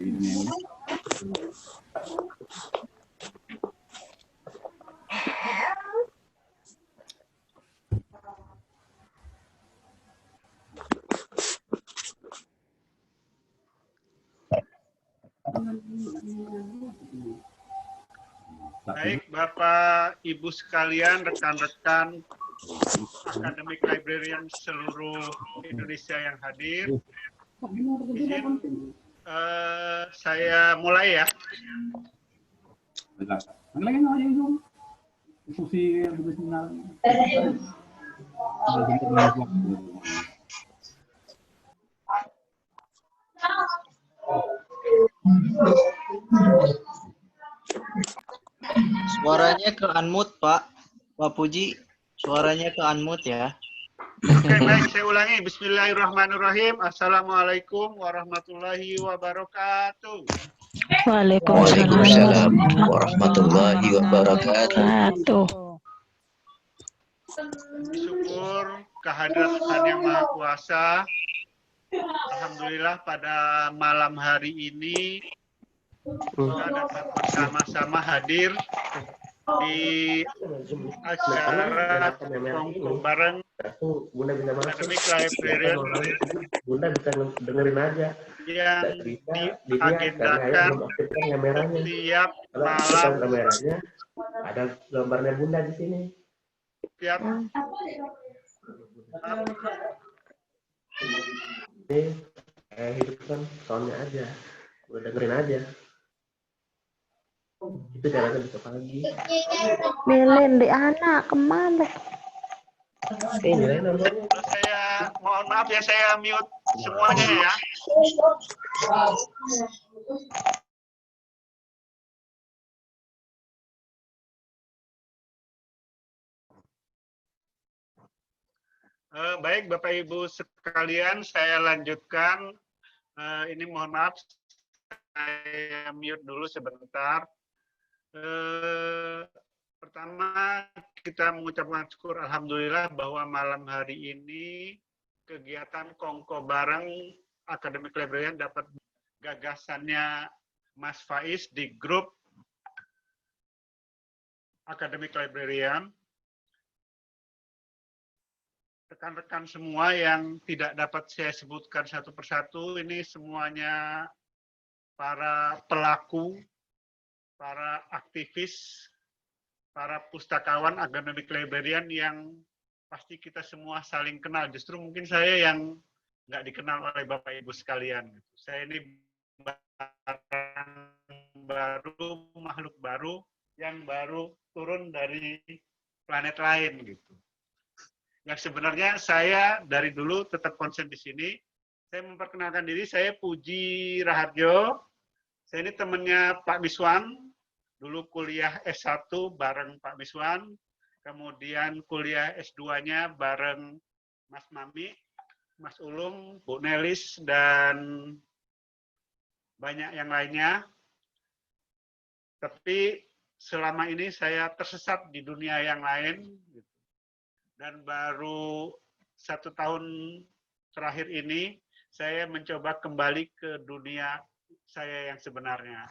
Baik, Bapak, Ibu sekalian, rekan-rekan Academic Librarian seluruh Indonesia yang hadir. Izin saya mulai ya. Suaranya ke unmute, Pak. Pak Puji, suaranya ke unmute ya. Oke, baik, saya ulangi. Bismillahirrahmanirrahim. Assalamualaikum warahmatullahi wabarakatuh. Waalaikumsalam warahmatullahi wabarakatuh. Syukur kehadirat Tuhan Yang Maha Kuasa. Alhamdulillah pada malam hari ini kita dapat bersama-sama hadir di acara kongko bareng Academic Librarian Bunda bisa dengerin aja yang diagendakan setiap malam. Kameranya ada gambarnya Bunda di sini. Setiap ini hidupkan soundnya aja, udah dengerin aja. Itu caranya bisa pagi. Milin di anak kemana? Ini namanya. saya mohon maaf ya, saya mute semuanya ya. Baik, Bapak Ibu sekalian, saya lanjutkan. Ini mohon maaf, saya mute dulu sebentar. Pertama, kita mengucapkan syukur alhamdulillah bahwa malam hari ini kegiatan kongko bareng Academic Librarian dapat gagasannya Mas Faiz di grup Academic Librarian. Rekan-rekan semua yang tidak dapat saya sebutkan satu persatu, ini semuanya para pelaku, para aktivis, para pustakawan Academic Librarian yang pasti kita semua saling kenal. Justru mungkin saya yang nggak dikenal oleh Bapak Ibu sekalian. Saya ini baru, makhluk baru yang baru turun dari planet lain gitu. Yang sebenarnya saya dari dulu tetap konsen di sini. Saya memperkenalkan diri, saya Puji Raharjo. Saya ini temannya Pak Miswan. Dulu kuliah S1 bareng Pak Miswan. Kemudian kuliah S2-nya bareng Mas Mami, Mas Ulung, Bu Nelis, dan banyak yang lainnya. Tapi selama ini saya tersesat di dunia yang lain. Dan baru 1 tahun terakhir ini, saya mencoba kembali ke dunia saya yang sebenarnya.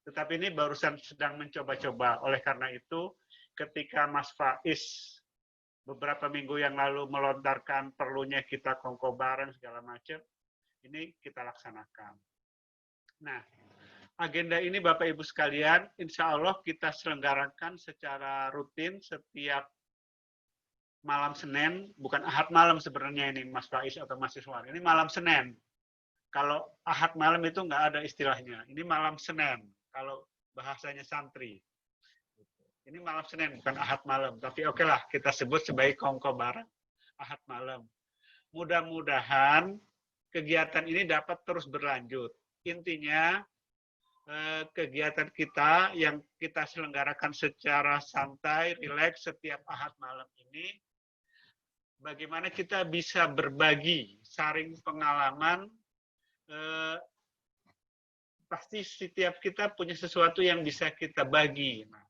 Tetapi ini barusan sedang mencoba-coba. Oleh karena itu, ketika Mas Faiz beberapa minggu yang lalu melontarkan perlunya kita kongko bareng segala macam, ini kita laksanakan. Nah, agenda ini Bapak Ibu sekalian, insya Allah kita selenggarakan secara rutin setiap malam Senin, bukan Ahad malam sebenarnya ini Mas Faiz atau Mas Iswar. Ini malam Senin. Kalau Ahad malam itu nggak ada istilahnya. Ini malam Senin, kalau bahasanya santri. Ini malam Senin, bukan Ahad malam. Tapi oke lah, kita sebut sebagai kongko bareng Ahad malam. Mudah-mudahan kegiatan ini dapat terus berlanjut. Intinya, kegiatan kita yang kita selenggarakan secara santai, rileks setiap Ahad malam ini, bagaimana kita bisa berbagi, sharing pengalaman, pasti setiap kita punya sesuatu yang bisa kita bagi. Nah,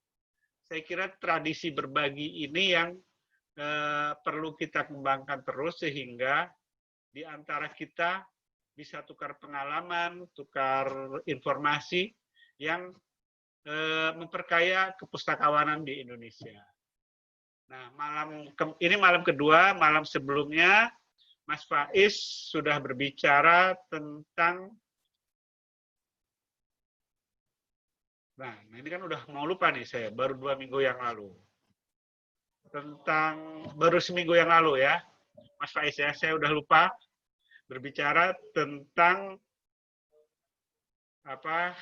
saya kira tradisi berbagi ini yang perlu kita kembangkan terus, sehingga di antara kita bisa tukar pengalaman, tukar informasi yang memperkaya kepustakawanan di Indonesia. Nah, ini malam kedua, malam sebelumnya Mas Faiz sudah berbicara tentang, nah ini kan udah mau lupa nih saya, baru 2 minggu yang lalu. Baru seminggu yang lalu ya, Mas Faiz ya, saya udah lupa berbicara tentang apa?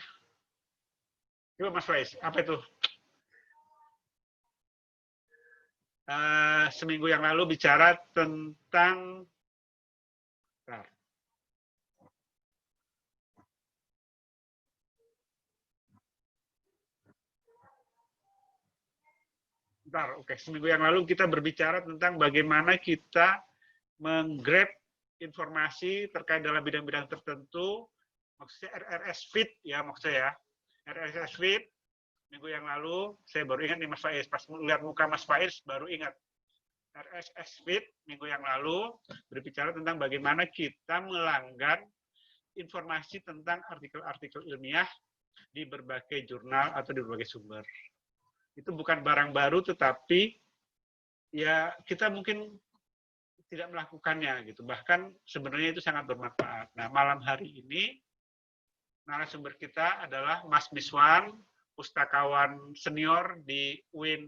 Coba Mas Faiz, apa itu? Seminggu yang lalu bicara tentang seminggu yang lalu kita berbicara tentang bagaimana kita menggrab informasi terkait dalam bidang-bidang tertentu, maksudnya RRS Fit ya maksudnya ya, RRS Fit. Minggu yang lalu saya baru ingat nih Mas Faiz, pas melihat muka Mas Faiz baru ingat. RSS Fit minggu yang lalu berbicara tentang bagaimana kita melanggar informasi tentang artikel-artikel ilmiah di berbagai jurnal atau di berbagai sumber. Itu bukan barang baru, tetapi ya kita mungkin tidak melakukannya gitu. Bahkan sebenarnya itu sangat bermanfaat. Nah, malam hari ini narasumber kita adalah Mas Miswan, pustakawan senior di UIN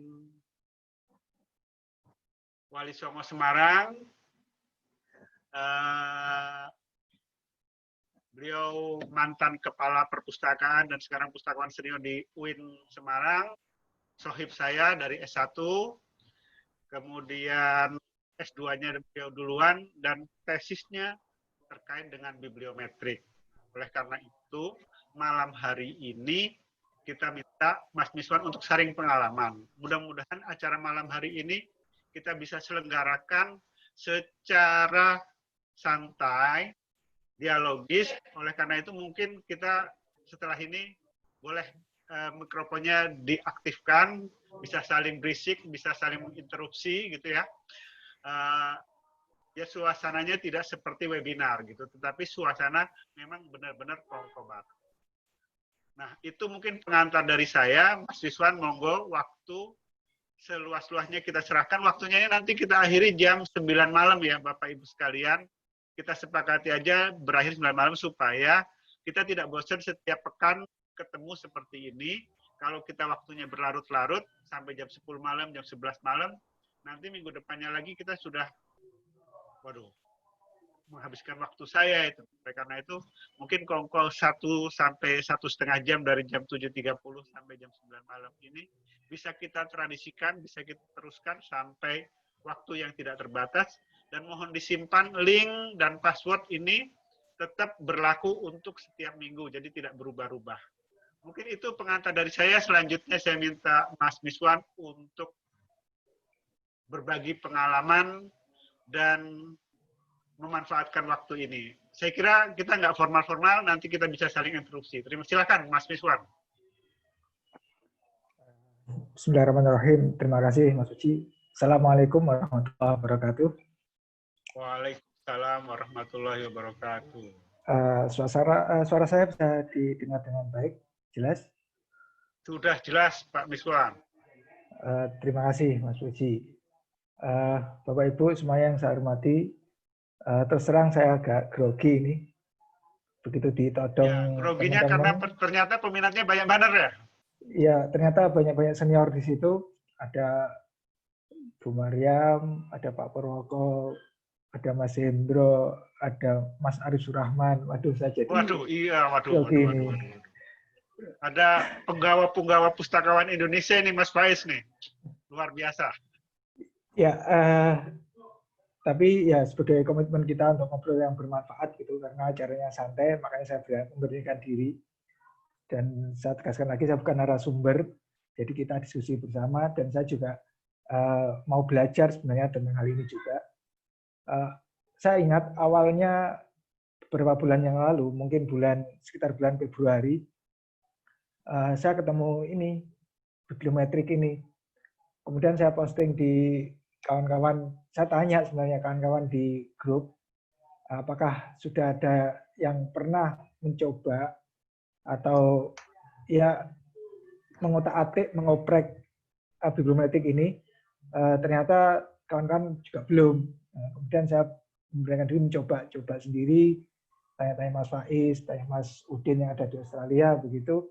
Wali Songo Semarang. Beliau mantan kepala perpustakaan dan sekarang pustakawan senior di UIN Semarang. Sohib saya dari S1, kemudian S2-nya beliau duluan, dan tesisnya terkait dengan bibliometrik. Oleh karena itu, malam hari ini kita minta Mas Miswan untuk sharing pengalaman. Mudah-mudahan acara malam hari ini kita bisa selenggarakan secara santai, dialogis. Oleh karena itu mungkin kita setelah ini boleh mikrofonnya diaktifkan, bisa saling berisik, bisa saling menginterupsi gitu ya. Ya suasananya tidak seperti webinar gitu, tetapi suasana memang benar-benar kobat. Nah, itu mungkin pengantar dari saya. Mas Miswan, monggo, waktu seluas-luasnya kita serahkan. Waktunya nanti kita akhiri jam 9 malam ya, Bapak Ibu sekalian. Kita sepakati aja berakhir 9 malam supaya kita tidak bosan setiap pekan ketemu seperti ini. Kalau kita waktunya berlarut-larut sampai jam 10 malam, jam 11 malam, nanti minggu depannya lagi kita sudah, menghabiskan waktu saya itu. Karena itu mungkin kongkol 1 sampai 1,5 jam dari jam 7.30 sampai jam 9 malam ini bisa kita tradisikan, bisa kita teruskan sampai waktu yang tidak terbatas, dan mohon disimpan link dan password ini tetap berlaku untuk setiap minggu, jadi tidak berubah-ubah. Mungkin itu pengantar dari saya. Selanjutnya saya minta Mas Miswan untuk berbagi pengalaman dan memanfaatkan waktu ini. Saya kira kita nggak formal-formal, nanti kita bisa saling interupsi. Silakan Mas Miswan. Bismillahirrahmanirrahim. Terima kasih Mas Uci. Assalamualaikum warahmatullahi wabarakatuh. Waalaikumsalam warahmatullahi wabarakatuh. Suara saya bisa didengar dengan baik, jelas? Sudah jelas Pak Miswan. Terima kasih Mas Uci. Bapak Ibu semuanya yang saya hormati, terus terang saya agak grogi ini. Begitu ditodong. Ya, groginya karena ternyata peminatnya banyak banget ya? Ya, ternyata banyak-banyak senior di situ. Ada Bu Maryam, ada Pak Purwoko, ada Mas Hendro, ada Mas Arif Surahman. Waduh, saya jadi... Waduh. Ada penggawa pustakawan Indonesia ini Mas Faiz nih. Luar biasa. Ya, tapi ya sebagai komitmen kita untuk ngobrol yang bermanfaat gitu, karena acaranya santai, makanya saya memberanikan diri. Dan saya tegaskan lagi, saya bukan narasumber, jadi kita diskusi bersama, dan saya juga mau belajar sebenarnya tentang hal ini juga. Saya ingat awalnya beberapa bulan yang lalu, mungkin sekitar bulan Februari, saya ketemu ini, bibliometrik ini. Kemudian saya posting di kawan-kawan, saya tanya sebenarnya kawan-kawan di grup, apakah sudah ada yang pernah mencoba atau ya mengotak-atik, mengoprek bibliometrik ini? Ternyata kawan-kawan juga belum. Kemudian saya memberikan diri coba sendiri, tanya-tanya Mas Faiz, tanya Mas Udin yang ada di Australia, begitu.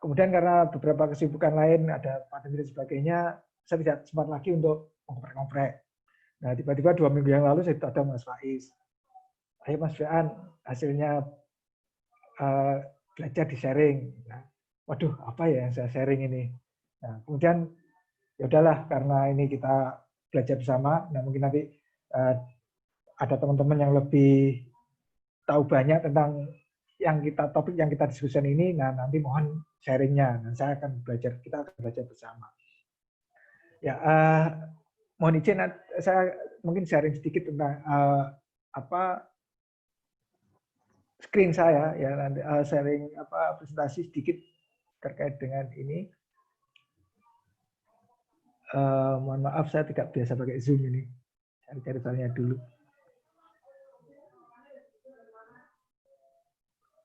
Kemudian karena beberapa kesibukan lain, ada pandemi dan sebagainya, saya tidak sempat lagi untuk ngoprek-ngoprek. Nah, tiba-tiba 2 minggu yang lalu saya ada Mas Faiz. Ayo Mas Fian, hasilnya belajar di sharing. Nah, waduh, apa ya yang saya sharing ini? Nah, kemudian ya udahlah, karena ini kita belajar bersama, nah mungkin nanti ada teman-teman yang lebih tahu banyak tentang topik yang kita diskusikan ini, nah nanti mohon sharingnya, dan kita akan belajar bersama. Ya, mohon izin, saya mungkin sharing sedikit tentang screen saya, ya nanti sharing presentasi sedikit terkait dengan ini. Mohon maaf, saya tidak biasa pakai Zoom ini. Cari filenya dulu.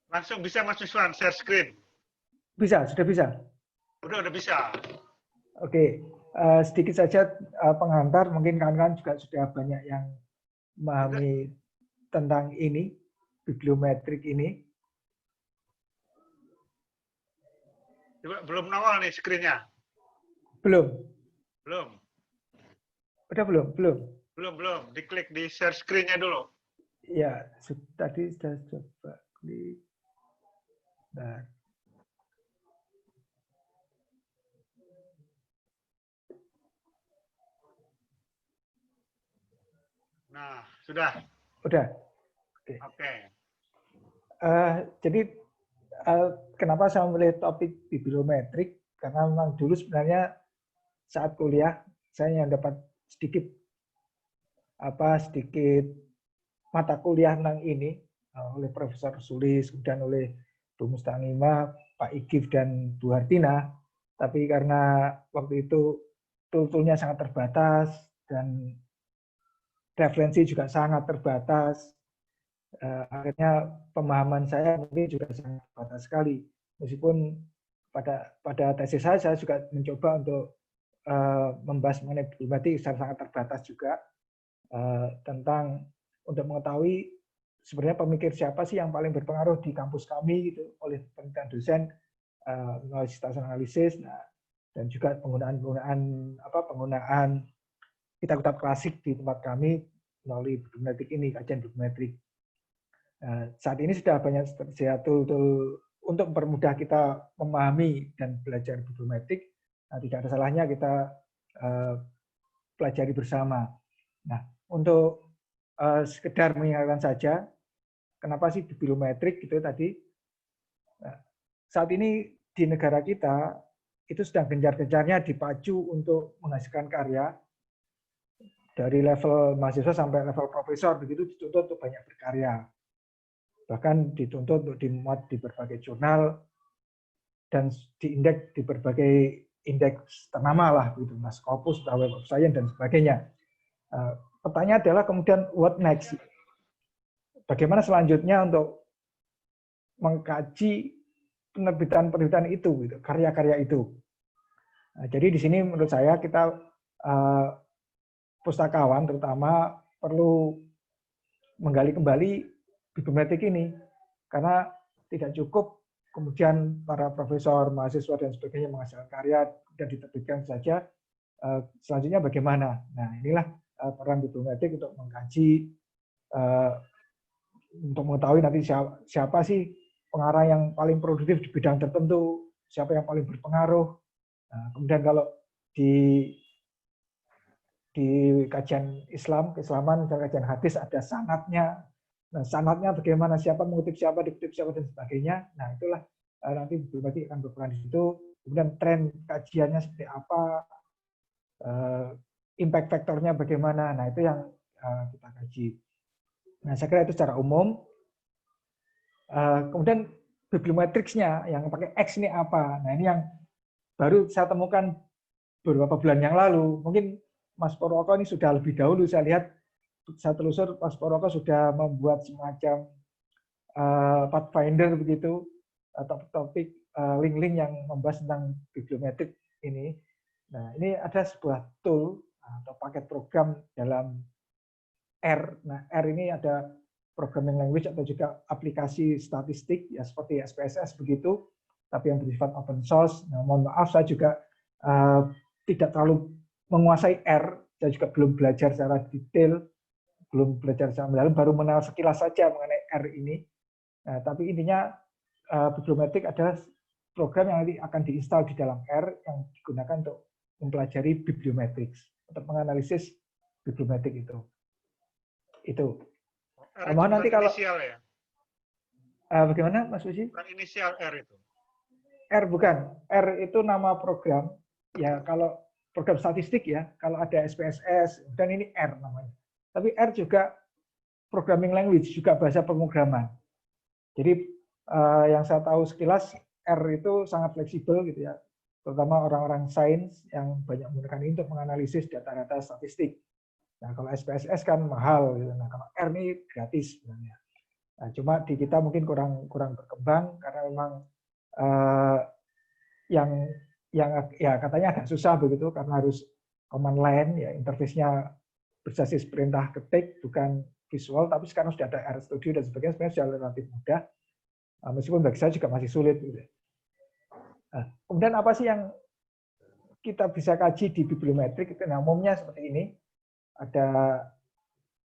Langsung bisa Mas Yuswan share screen? Bisa, sudah bisa. Udah bisa. Oke, sedikit saja pengantar. Mungkin kawan-kawan juga sudah banyak yang memahami tentang ini, bibliometrik ini. Coba belum nongol nih screen-nya. Belum. Udah belum? Belum. Diklik di share screen-nya dulu. Ya, tadi sudah coba klik. Nah, sudah. Udah. Oke. Jadi kenapa saya memilih topik bibliometrik? Karena memang dulu sebenarnya saat kuliah saya yang dapat sedikit mata kuliah tentang ini oleh Profesor Sulis, kemudian oleh Bu Mustangimah, Pak Igif, dan Bu Hartina. Tapi karena waktu itu tool-toolnya sangat terbatas dan referensi juga sangat terbatas, akhirnya pemahaman saya mungkin juga sangat terbatas sekali. Meskipun pada tesis saya juga mencoba untuk membahas mengenai bibliometrik secara sangat terbatas juga, tentang untuk mengetahui sebenarnya pemikir siapa sih yang paling berpengaruh di kampus kami gitu, oleh penelitian dosen melalui situasi analisis, dan juga penggunaan kitab-kitab klasik di tempat kami melalui bibliometrik ini, kajian bibliometrik. Saat ini sudah banyak tool-tool untuk mempermudah kita memahami dan belajar bibliometrik. Nah, tidak ada salahnya kita pelajari bersama. Nah, untuk sekedar mengingatkan saja, kenapa sih bibliometrik gitu tadi. Nah, saat ini di negara kita itu sedang gencar-gencarnya dipacu untuk menghasilkan karya. Dari level mahasiswa sampai level profesor, begitu dituntut untuk banyak berkarya. Bahkan dituntut untuk dimuat di berbagai jurnal dan diindeks di berbagai indeks ternama lah, begitu, Scopus, Web of Science, dan sebagainya. Pertanyaan adalah kemudian what next? Bagaimana selanjutnya untuk mengkaji penerbitan itu, gitu, karya-karya itu. Jadi di sini menurut saya kita pustakawan terutama perlu menggali kembali bibliometrik ini, karena tidak cukup kemudian para profesor, mahasiswa, dan sebagainya menghasilkan karya dan diterbitkan saja. Selanjutnya bagaimana? Nah, inilah peran bibliometrik untuk mengkaji, untuk mengetahui nanti siapa sih pengarang yang paling produktif di bidang tertentu, siapa yang paling berpengaruh. Nah, kemudian kalau di kajian Islam, keislaman, dan kajian hadis ada sanadnya. Nah, sanadnya bagaimana, siapa mengutip siapa, dikutip siapa, dan sebagainya. Nah, itulah nanti bibliometrik akan berperan di situ. Kemudian tren kajiannya seperti apa, impact faktornya bagaimana. Nah, itu yang kita kaji. Nah, saya kira itu secara umum. Kemudian bibliometriksnya yang pakai X ini apa? Nah, ini yang baru saya temukan beberapa bulan yang lalu. Mungkin Mas Purwoko ini sudah lebih dahulu saya lihat saya telusur Mas Poroko sudah membuat semacam pathfinder begitu, topik-topik link-link yang membahas tentang bibliometrik ini. Nah, ini ada sebuah tool atau paket program dalam R. Nah, R ini ada programming language atau juga aplikasi statistik ya seperti SPSS begitu, tapi yang bersifat open source. Nah, mohon maaf saya juga tidak terlalu menguasai R. Saya juga belum belajar secara detail, belum belajar secara mendalam, baru mengenal sekilas saja mengenai R ini. Nah, tapi intinya bibliometrik adalah program yang nanti akan diinstal di dalam R yang digunakan untuk mempelajari bibliometrik, untuk menganalisis bibliometrik itu. Itu. R Mohon nanti kalau inisial ya? bagaimana Mas Uji? Bukan inisial R itu. R bukan. R itu nama program. Ya kalau program statistik ya, kalau ada SPSS dan ini R namanya. Tapi R juga programming language, juga bahasa pemrograman. Jadi yang saya tahu sekilas R itu sangat fleksibel gitu ya, terutama orang-orang sains yang banyak menggunakan ini untuk menganalisis data-data statistik. Nah kalau SPSS kan mahal, gitu. Nah kalau R ini gratis sebenarnya. Nah, cuma di kita mungkin kurang berkembang karena memang yang ya katanya agak susah begitu karena harus command line ya, interface-nya berbasis perintah ketik bukan visual, tapi sekarang sudah ada R Studio dan sebagainya, sebenarnya sudah relatif mudah. Meskipun bagi saya juga masih sulit. Gitu. Nah, kemudian apa sih yang kita bisa kaji di bibliometrik? Nah, umumnya seperti ini. Ada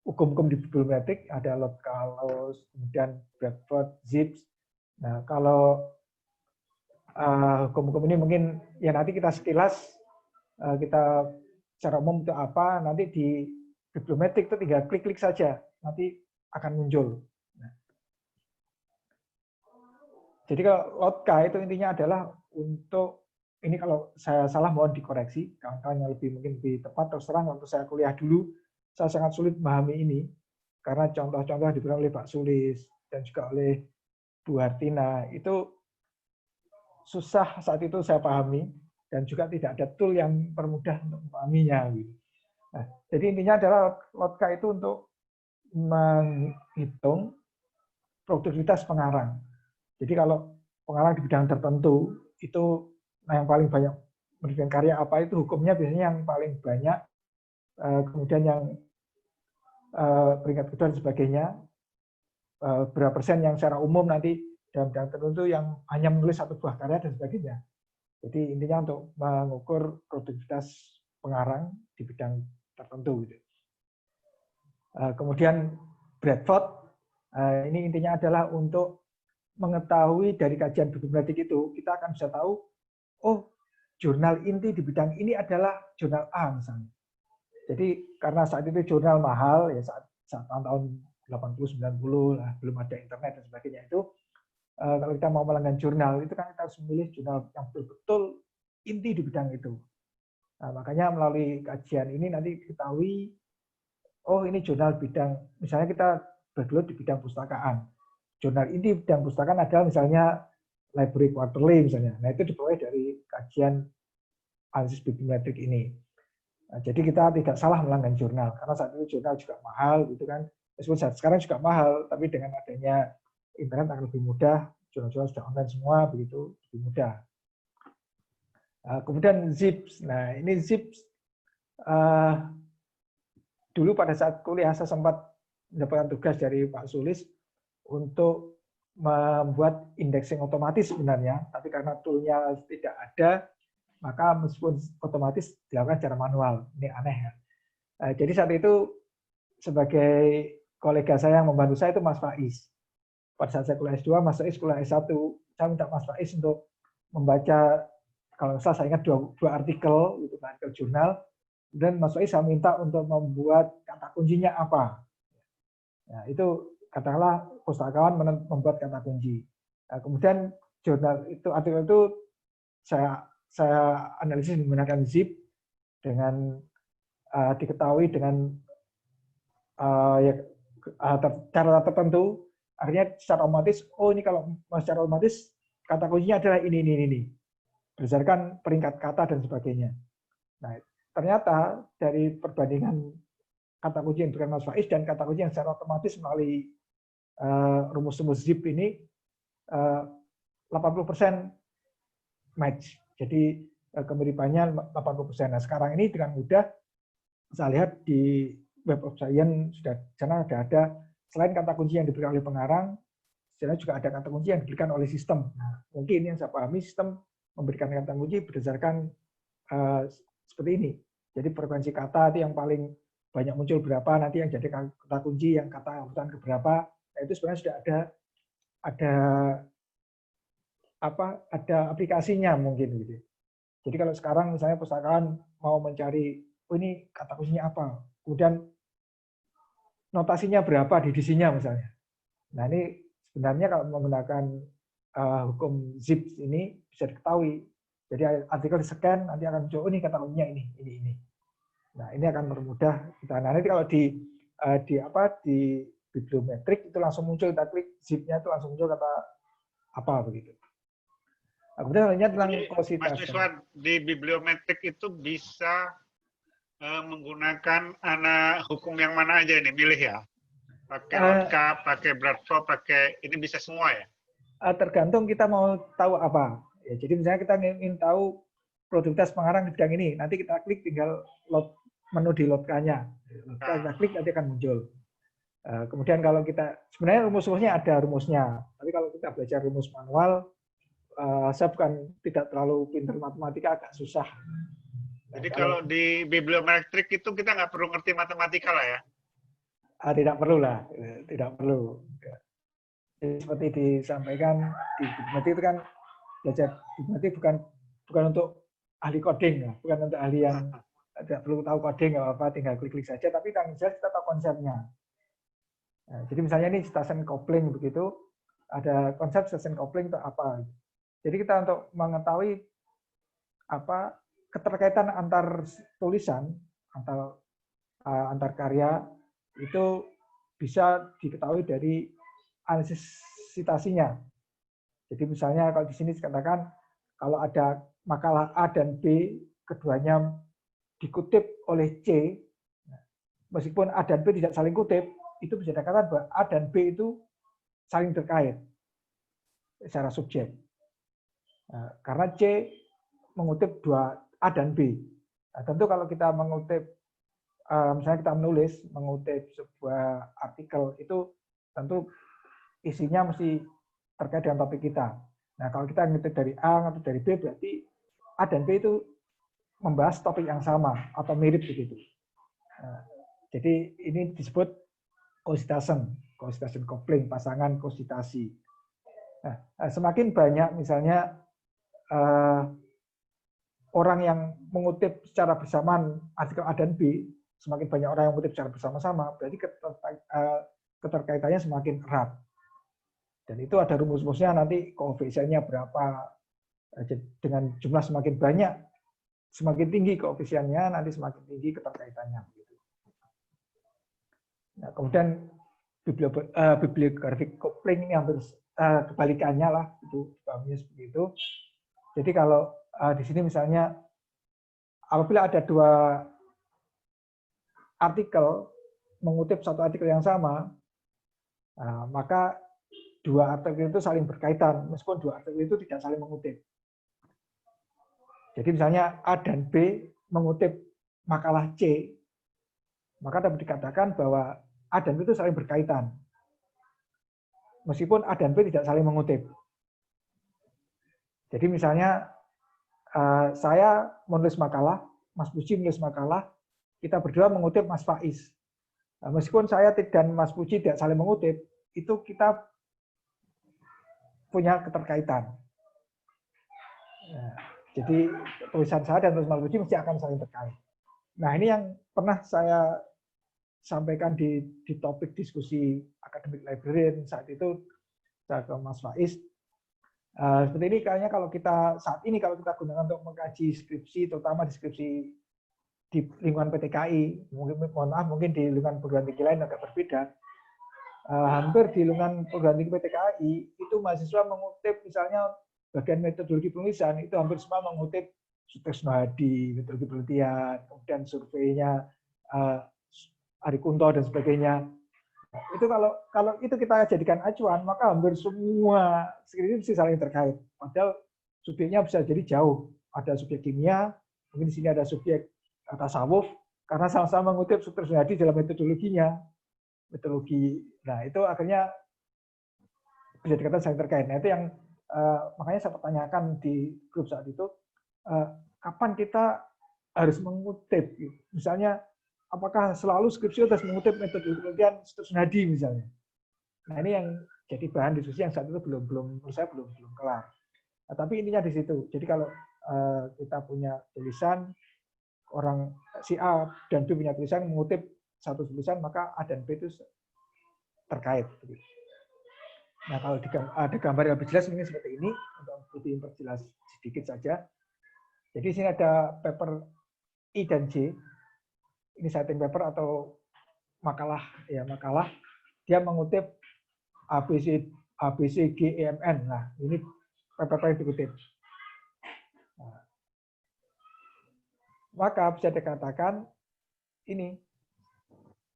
hukum-hukum di bibliometrik, ada Localhouse, kemudian Bradford, Zipf. Nah, kalau hukum-hukum ini mungkin ya nanti kita sekilas, kita secara umum itu apa, nanti di bibliometrik itu tinggal klik-klik saja, nanti akan muncul. Jadi kalau LOTCA itu intinya adalah untuk, ini kalau saya salah mohon dikoreksi, kawan-kawan yang mungkin lebih tepat, terus terang waktu saya kuliah dulu, saya sangat sulit memahami ini, karena contoh-contoh diberikan oleh Pak Sulis, dan juga oleh Bu Hartina, itu susah saat itu saya pahami, dan juga tidak ada tool yang permudah untuk memahaminya. Nah, jadi intinya adalah LOTCA itu untuk menghitung produktivitas pengarang. Jadi kalau pengarang di bidang tertentu itu yang paling banyak menerbitkan karya apa itu hukumnya biasanya yang paling banyak, kemudian yang peringkat kedua dan sebagainya, berapa persen yang secara umum nanti dalam bidang tertentu yang hanya menulis satu buah karya dan sebagainya. Jadi intinya untuk mengukur produktivitas pengarang di bidang tertentu. Gitu. Kemudian Bradford, ini intinya adalah untuk mengetahui dari kajian bibliometrik itu, kita akan bisa tahu, oh jurnal inti di bidang ini adalah jurnal A misalnya. Jadi karena saat itu jurnal mahal, ya saat tahun 80-90 lah, belum ada internet dan sebagainya itu, kalau kita mau melanggan jurnal, itu kan kita harus memilih jurnal yang betul-betul inti di bidang itu. Nah, makanya melalui kajian ini nanti diketahui, oh ini jurnal bidang, misalnya kita bergelut di bidang pustakaan. Jurnal inti bidang pustakaan adalah misalnya Library Quarterly misalnya. Nah itu diperoleh dari kajian analisis bibliometrik ini. Nah, jadi kita tidak salah melanggan jurnal karena saat itu jurnal juga mahal gitu kan. Meskipun saat sekarang juga mahal, tapi dengan adanya internet akan lebih mudah. Jurnal-jurnal sudah online semua begitu lebih mudah. Kemudian Zipf. Nah ini Zipf dulu pada saat kuliah saya sempat mendapatkan tugas dari Pak Sulis untuk membuat indexing otomatis sebenarnya, tapi karena toolnya tidak ada, maka meskipun otomatis dilakukan secara manual. Ini aneh ya. Jadi saat itu sebagai kolega saya yang membantu saya itu Mas Faiz. Pada saat saya kuliah S2, Mas Faiz kuliah S1, saya minta Mas Faiz untuk membaca, kalau salah saya ingat dua artikel, itu artikel jurnal, dan Mas Faiz saya minta untuk membuat kata kuncinya apa. Nah, itu katakanlah pustakawan membuat kata kunci. Nah, kemudian jurnal itu, artikel itu saya analisis menggunakan Zipf dengan diketahui dengan cara tertentu. Akhirnya secara otomatis, oh ini kalau secara otomatis kata kuncinya adalah ini. Berdasarkan peringkat kata dan sebagainya. Nah, ternyata dari perbandingan kata kunci yang diberikan Mas Faiz dan kata kunci yang secara otomatis melalui rumus-rumus zip ini 80% match. Jadi kemiripannya 80%. Nah, sekarang ini dengan mudah saya lihat di Web of Science sudah sana ada selain kata kunci yang diberikan oleh pengarang, sana juga ada kata kunci yang diberikan oleh sistem. Nah, mungkin yang saya pahami sistem memberikan kata kunci berdasarkan seperti ini. Jadi frekuensi kata itu yang paling banyak muncul berapa, nanti yang jadi kata kunci yang kata urutan keberapa. Nah, itu sebenarnya sudah ada aplikasinya mungkin gitu. Jadi kalau sekarang misalnya pustakaan mau mencari, oh ini kata kuncinya apa, kemudian notasinya berapa di edisinya misalnya. Nah ini sebenarnya kalau menggunakan hukum zip ini bisa diketahui. Jadi artikel di-scan nanti akan muncul, oh ini kata kuncinya ini. Nah ini akan mempermudah kita. Nah nanti kalau di bibliometrik itu langsung muncul, kita klik zip-nya itu langsung muncul kata apa begitu. Nah, kemudian lainnya tentang Mas Wiswan, di bibliometrik itu bisa menggunakan hukum yang mana aja ini, milih ya? Pakai lengkap, pakai Bradford, pakai ini bisa semua ya? Tergantung kita mau tahu apa. Ya, jadi misalnya kita ingin tahu produktivitas pengarang di bidang ini, nanti kita klik tinggal load menu di load-nya. Kita klik nanti akan muncul. Kemudian kalau kita sebenarnya rumus-rumusnya ada rumusnya, tapi kalau kita belajar rumus manual, saya tidak terlalu pintar matematika, agak susah. Jadi kalau di bibliometrik itu kita nggak perlu ngerti matematika lah ya? Tidak perlu lah, tidak perlu. Jadi, seperti disampaikan di bibliometrik itu kan belajar bibliometrik bukan untuk ahli coding ya, bukan untuk ahli yang tidak perlu tahu coding apa, tinggal klik-klik saja, tapi yang jelas kita tahu konsepnya. Nah, jadi misalnya ini station coupling begitu, ada konsep station coupling itu apa? Jadi kita untuk mengetahui apa keterkaitan antar tulisan, antar karya itu bisa diketahui dari analisis citasinya. Jadi misalnya kalau di sini dikatakan kalau ada makalah A dan B, keduanya dikutip oleh C, meskipun A dan B tidak saling kutip, itu bisa dikatakan bahwa A dan B itu saling terkait secara subjek. Karena C mengutip dua A dan B. Nah, tentu kalau kita mengutip, misalnya kita mengutip sebuah artikel, itu tentu isinya mesti terkait dengan topik kita. Nah, kalau kita ngutip dari A atau dari B, berarti A dan B itu membahas topik yang sama atau mirip begitu. Jadi ini disebut concitation coupling, pasangan konsitasi. Nah, semakin banyak misalnya orang yang mengutip secara bersamaan artikel A dan B, semakin banyak orang yang mengutip secara bersama-sama, berarti keterkaitannya semakin erat. Dan itu ada rumus-rumusnya, nanti koefisiennya berapa. Dengan jumlah semakin banyak, semakin tinggi koefisiennya, nanti semakin tinggi keterkaitannya. Nah, kemudian bibliographic coupling ini hampir kebalikannya lah, itu pahaminya seperti itu. Jadi kalau di sini misalnya apabila ada dua artikel mengutip satu artikel yang sama, maka dua artikel itu saling berkaitan, meskipun dua artikel itu tidak saling mengutip. Jadi misalnya A dan B mengutip makalah C, maka dapat dikatakan bahwa A dan B itu saling berkaitan, meskipun A dan B tidak saling mengutip. Jadi misalnya saya menulis makalah, Mas Puji menulis makalah, kita berdua mengutip Mas Faiz. Meskipun saya dan Mas Puji tidak saling mengutip, itu kita punya keterkaitan. Jadi tulisan saya dan tulisan Mas Puji mesti akan saling terkait. Nah ini yang pernah saya sampaikan di topik diskusi Academic Librarian saat itu saya ke Mas Faiz. Seperti ini kayaknya kalau kita saat ini kalau kita gunakan untuk mengkaji skripsi, terutama di skripsi di lingkungan PTKI, mungkin di lingkungan perguruan tinggi lain agak berbeda. Hampir di lingkungan perguruan tinggi PTKI itu mahasiswa mengutip misalnya bagian metodologi penulisan itu hampir semua mengutip Sutresno Hadi, metodologi penelitian, kemudian surveinya Ari Kunto dan sebagainya. Itu kalau itu kita jadikan acuan, maka hampir semua skripsi saling terkait. Padahal subjeknya bisa jadi jauh. Ada subjek kimia, mungkin di sini ada subjek tasawuf, karena sama-sama mengutip Sutra Sunadi dalam metodologinya. Nah, itu akhirnya bisa dikatakan saling terkait. Nah, itu yang makanya saya pertanyakan di grup saat itu, kapan kita harus mengutip? Misalnya, apakah selalu skripsi harus mengutip metode penelitian Sutra Sunadi misalnya? Nah, ini yang jadi bahan diskusi yang saat itu belum menurut saya belum kelar. Nah, tapi intinya di situ. Jadi kalau kita punya tulisan, orang si A dan B punya tulisan mengutip satu tulisan, maka A dan B itu terkait. Nah, kalau ada gambar yang lebih jelas mungkin seperti ini, untuk lebih memperjelas sedikit saja. Jadi di sini ada paper I dan J. Ini citing paper atau makalah. Dia mengutip ABC GEMN. Nah, ini paper yang dikutip. Nah, maka bisa dikatakan ini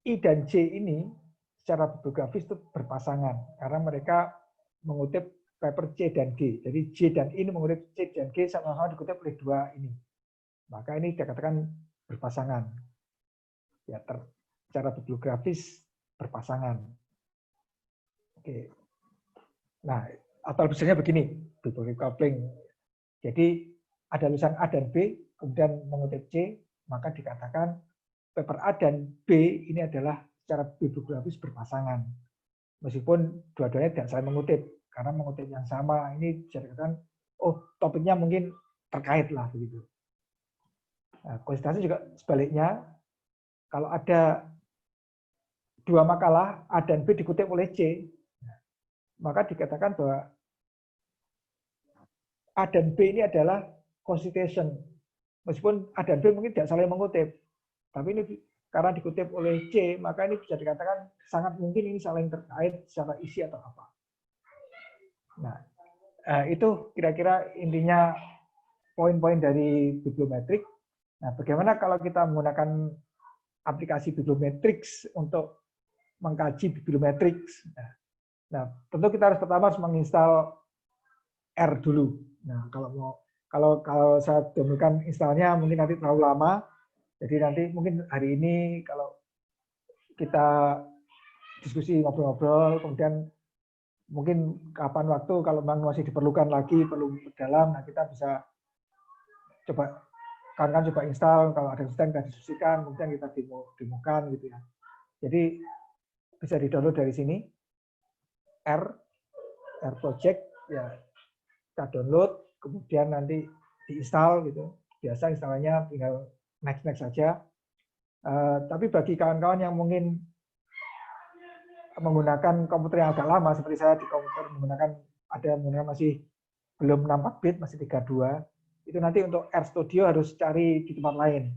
I dan J ini secara bibliografis itu berpasangan karena mereka mengutip paper C dan G. Jadi J dan I ini mengutip C dan G sama-sama dikutip oleh dua ini. Maka ini dikatakan berpasangan. Ya, secara bibliografis berpasangan. Oke. Nah, atau misalnya begini, bibliographic coupling. Jadi ada tulisan A dan B, kemudian mengutip C, maka dikatakan paper A dan B ini adalah secara bibliografis berpasangan. Meskipun dua-duanya tidak saling mengutip, karena mengutip yang sama, ini bisa dikatakan, oh topiknya mungkin terkait lah begitu. Nah, konsistensi juga sebaliknya, kalau ada dua makalah A dan B dikutip oleh C, maka dikatakan bahwa A dan B ini adalah constitution. Meskipun A dan B mungkin tidak saling mengutip, tapi ini karena dikutip oleh C, maka ini bisa dikatakan sangat mungkin ini saling terkait secara isi atau apa. Nah, itu kira-kira intinya poin-poin dari bibliometrik. Nah, bagaimana kalau kita menggunakan aplikasi bibliometrics untuk mengkaji bibliometrics? Nah, tentu kita harus pertama menginstal R dulu. Nah, kalau saya demikian installnya mungkin nanti terlalu lama. Jadi nanti mungkin hari ini kalau kita diskusi ngobrol-ngobrol, kemudian mungkin kapan waktu kalau memang masih diperlukan lagi, perlu dalam, nah kita bisa coba kawan-kawan coba install, kalau ada yang kita diskusikan, kemudian kita demokan gitu ya. Jadi bisa di-download dari sini, R project, ya kita download, kemudian nanti diinstal gitu. Biasa installannya tinggal next saja. Tapi bagi kawan-kawan yang mungkin menggunakan komputer yang agak lama, seperti saya di komputer menggunakan masih belum 64 bit, masih 32, itu nanti untuk RStudio harus cari di tempat lain.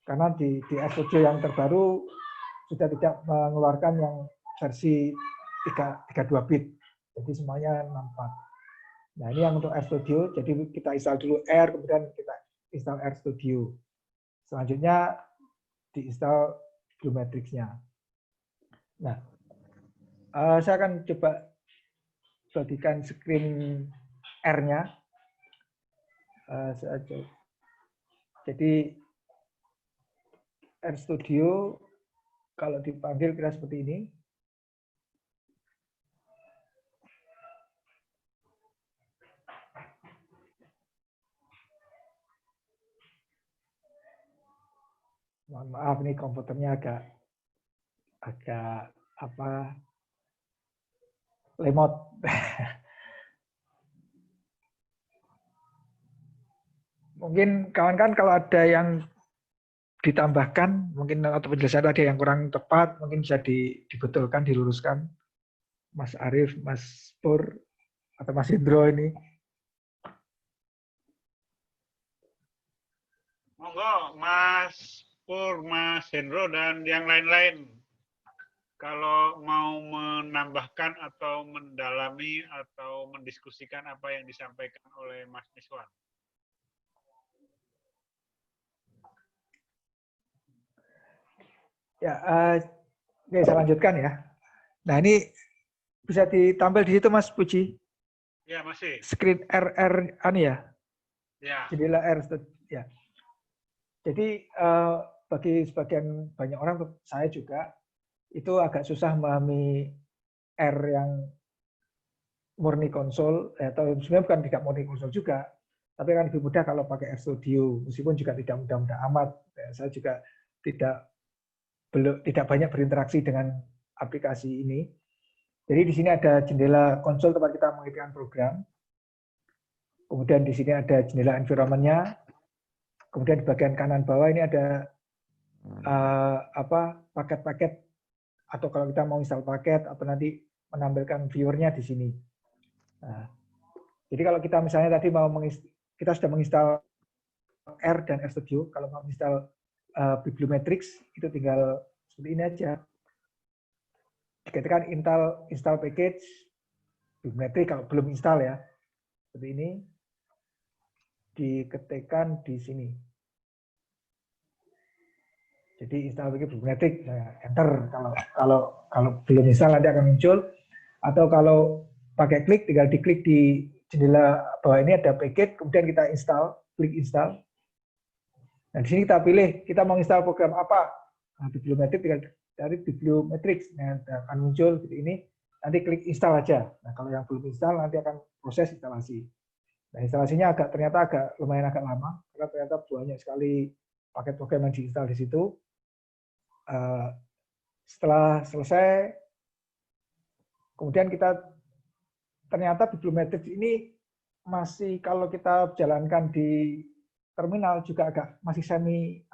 Karena di RStudio yang terbaru sudah tidak mengeluarkan yang versi 32 bit. Jadi semuanya 64. Nah, ini yang untuk RStudio. Jadi kita install dulu R, kemudian kita install RStudio. Selanjutnya diinstal Biometrics-nya. Nah, saya akan coba bagikan screen R-nya. Jadi RStudio kalau dipanggil kira seperti ini. Mohon maaf nih komputernya agak lemot. Mungkin kawan-kawan kalau ada yang ditambahkan, mungkin atau penjelasan ada yang kurang tepat, mungkin bisa dibetulkan, diluruskan. Mas Arief, Mas Pur, atau Mas Indro ini. Monggo, Mas Pur, Mas Hendro, dan yang lain-lain. Kalau mau menambahkan atau mendalami atau mendiskusikan apa yang disampaikan oleh Mas Miswan. Ya, oke, saya lanjutkan ya. Nah, ini bisa ditampil di situ, Mas Puji. Ya, masih. Screen RR ya. Ya. Jendela R ya. Jadi bagi sebagian banyak orang, saya juga itu agak susah memahami R yang murni konsol, atau sebenarnya bukan tidak murni konsol juga, tapi kan lebih mudah kalau pakai RStudio, meskipun juga tidak mudah-mudah amat. Ya, saya juga tidak banyak berinteraksi dengan aplikasi ini. Jadi di sini ada jendela konsol tempat kita mengetikkan program. Kemudian di sini ada jendela environment-nya. Kemudian di bagian kanan bawah ini ada paket-paket, atau kalau kita mau install paket atau nanti menampilkan viewer-nya di sini. Nah, jadi kalau kita misalnya tadi kita sudah menginstal R dan RStudio, kalau mau install Bibliometrics itu tinggal seperti ini aja. Diketikkan install package Bibliometrics kalau belum install ya. Seperti ini. Diketikkan di sini. Jadi install package Bibliometrics, enter. Kalau belum install nanti akan muncul. Atau kalau pakai klik, tinggal diklik di jendela bawah ini ada package, kemudian kita install, klik install. Nah, di sini kita pilih, kita mau install program apa. Nah, Bibliometrics, tinggal cari Bibliometrics. Nah, akan muncul seperti ini. Nanti klik install aja. Nah, kalau yang belum install, nanti akan proses instalasi. Nah, instalasinya ternyata lumayan agak lama, karena ternyata banyak sekali paket program yang diinstal di situ. Setelah selesai, kemudian ternyata Bibliometrics ini masih, kalau kita jalankan di terminal juga masih semi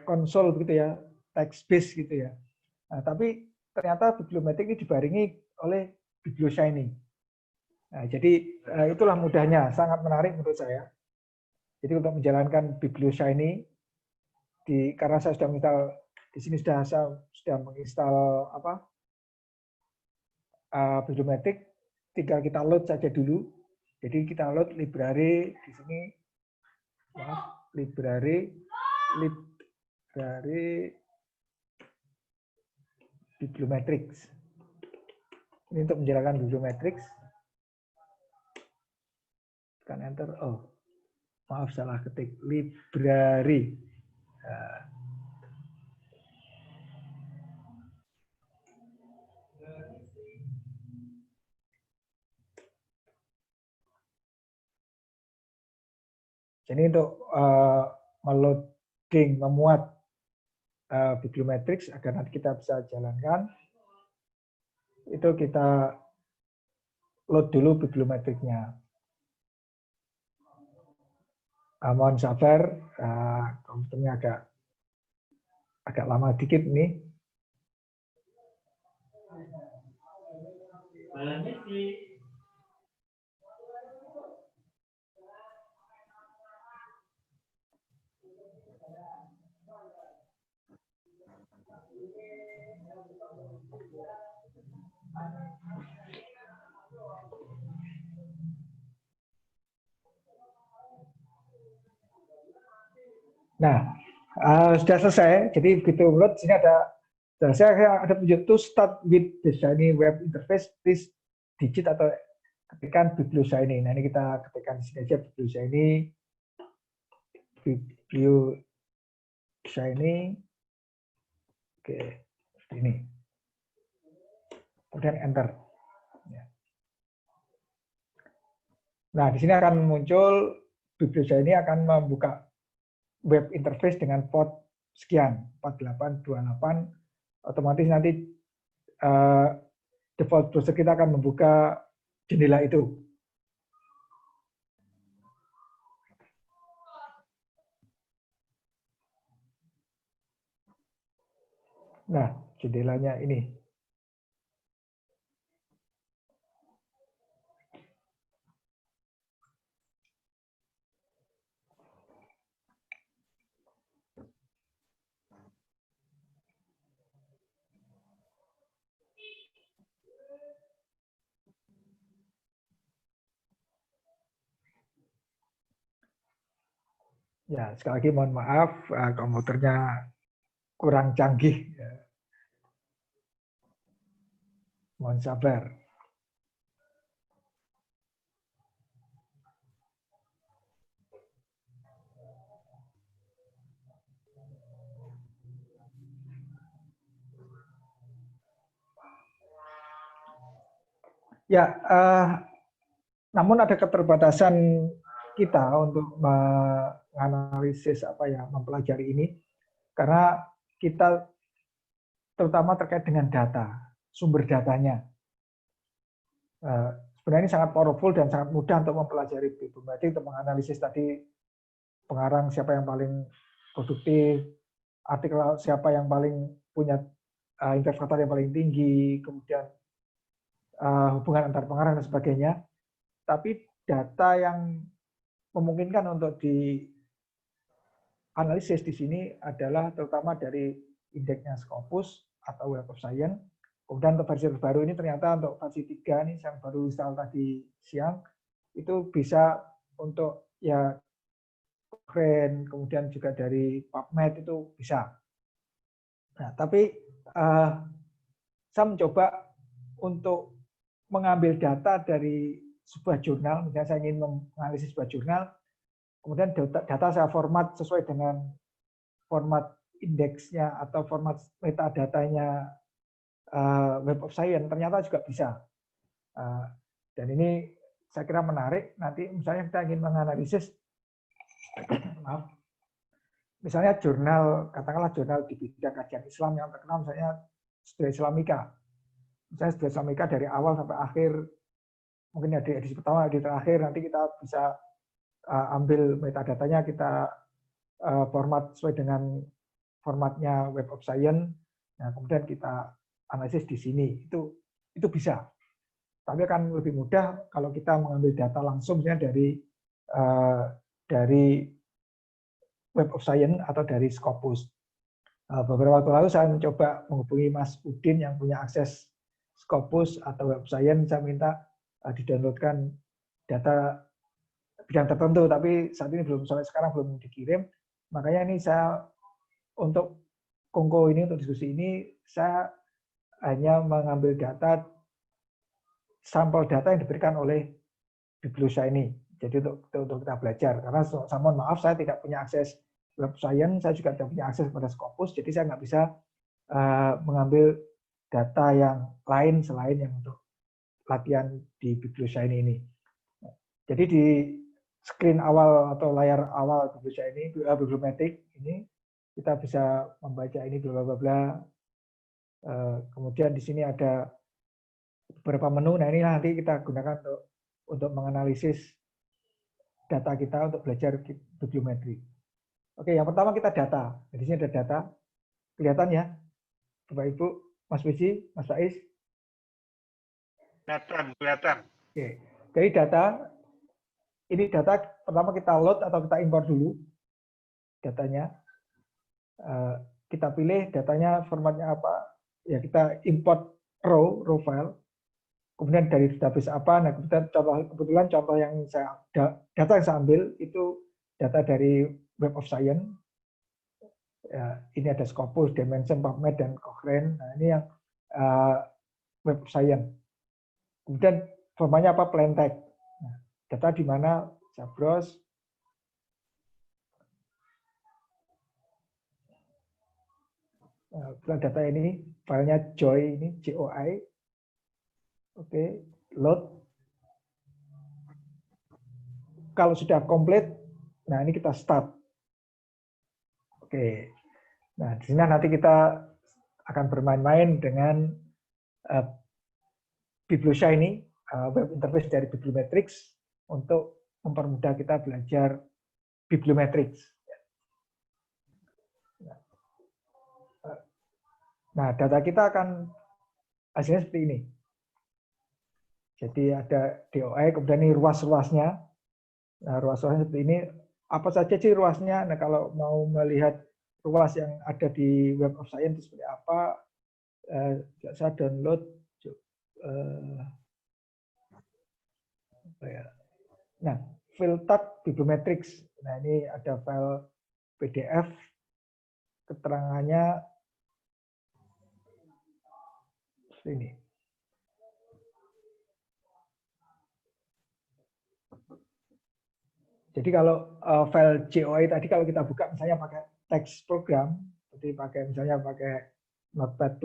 konsol begitu ya, text based gitu ya. Nah, tapi ternyata Bibliometrics ini dibarengi oleh BiblioShiny. Nah, jadi itulah mudahnya, sangat menarik menurut saya. Jadi untuk menjalankan BiblioShiny, karena saya sudah menginstal di sini, saya sudah menginstal Bibliometrics, tinggal kita load saja dulu. Jadi kita load library di sini, library Bibliometrics. Ini untuk menjalankan Bibliometrics. Tekan enter. Oh, maaf salah ketik. Library. Jadi untuk memuat Bibliometrics agar nanti kita bisa jalankan, itu kita load dulu Bibliometrics-nya. Mohon sabar, komputernya agak lama dikit nih. Nah, sudah selesai. Jadi begitu load, sini ada penunjuk to start with the Shiny web interface, please digit atau ketikkan BiblioShiny. Nah, ini kita ketikkan di sini aja BiblioShiny. Oke, seperti ini. Kemudian enter. Nah, di sini akan muncul BiblioShiny akan membuka web interface dengan port sekian, 4828. Otomatis nanti default browser kita akan membuka jendela itu. Nah, jendelanya ini. Ya, sekali lagi mohon maaf, komputernya kurang canggih. Ya. Mohon sabar. Ya, namun ada keterbatasan kita untuk menganalisis mempelajari ini karena kita terutama terkait dengan data, sumber datanya. Sebenarnya ini sangat powerful dan sangat mudah untuk mempelajari bibliometrik, untuk menganalisis tadi pengarang siapa yang paling produktif, artikel siapa yang paling punya interpretator yang paling tinggi, kemudian hubungan antar pengarang dan sebagainya. Tapi data yang memungkinkan untuk dianalisis di sini adalah terutama dari indeksnya Scopus atau Web of Science. Kemudian untuk versi terbaru ini ternyata untuk versi 3 nih yang baru install tadi siang itu bisa untuk ya Cochrane, kemudian juga dari PubMed itu bisa. Nah, tapi saya mencoba untuk mengambil data dari sebuah jurnal, misalnya saya ingin menganalisis sebuah jurnal, kemudian data saya format sesuai dengan format indeksnya atau format metadatanya Web of Science, ternyata juga bisa. Dan ini saya kira menarik, nanti misalnya kita ingin menganalisis, maaf, misalnya jurnal, katakanlah jurnal di bidang kajian Islam yang terkenal, misalnya Studia Islamika. Misalnya Studia Islamika dari awal sampai akhir, mungkin ada edisi pertama, edisi terakhir, nanti kita bisa ambil metadatanya, kita format sesuai dengan formatnya Web of Science, nah kemudian kita analisis di sini, itu bisa. Tapi akan lebih mudah kalau kita mengambil data langsung misalnya dari Web of Science atau dari Scopus. Beberapa waktu lalu saya mencoba menghubungi Mas Udin yang punya akses Scopus atau Web of Science, saya minta didownloadkan data bidang tertentu, tapi saat ini sampai sekarang belum dikirim. Makanya ini saya untuk Kongko ini, untuk diskusi ini, saya hanya mengambil data, sampel data yang diberikan oleh Bibliosa ini. Jadi untuk kita belajar, karena saya mohon maaf saya tidak punya akses Web Science, saya juga tidak punya akses pada Scopus, jadi saya nggak bisa mengambil data yang lain selain yang untuk latihan di Bibliosa ini. Jadi di screen awal atau layar awal Bibliosa ini, bibliometrik ini, kita bisa membaca ini bla bla bla. Kemudian di sini ada beberapa menu. Nah ini nanti kita gunakan untuk menganalisis data kita untuk belajar bibliometri. Oke, yang pertama kita data. Di sini ada data. Kelihatan ya, Bapak Ibu, Mas Wiji, Mas Faiz? Kelihatan. Oke, jadi data. Ini data pertama kita load atau kita import dulu datanya. Kita pilih datanya formatnya apa. Ya kita import raw file. Kemudian dari database apa. Nah kebetulan contoh yang data yang saya ambil itu data dari Web of Science. Ya, ini ada Scopus, Dimension, PubMed, dan Cochrane. Nah ini yang Web of Science. Kemudian formatnya apa? Plain text. Nah, data di mana saya browse. Nah, data ini filenya joy ini JOI. Oke, load. Kalau sudah komplit, nah ini kita start. Oke. Nah, di sini nanti kita akan bermain-main dengan Bibliosa ini, web interface dari Bibliometrics untuk mempermudah kita belajar Bibliometrics. Nah, data kita akan hasilnya seperti ini. Jadi ada DOI, kemudian ini ruas-ruasnya. Nah, ruas-ruasnya seperti ini. Apa saja sih ruasnya? Nah, kalau mau melihat ruas yang ada di Web of Science itu seperti apa, saya download. Nah, Filtag Bibliometrics. Nah, ini ada file PDF, keterangannya seperti ini. Jadi kalau file GUI tadi kalau kita buka misalnya pakai teks program, seperti misalnya pakai Notepad++,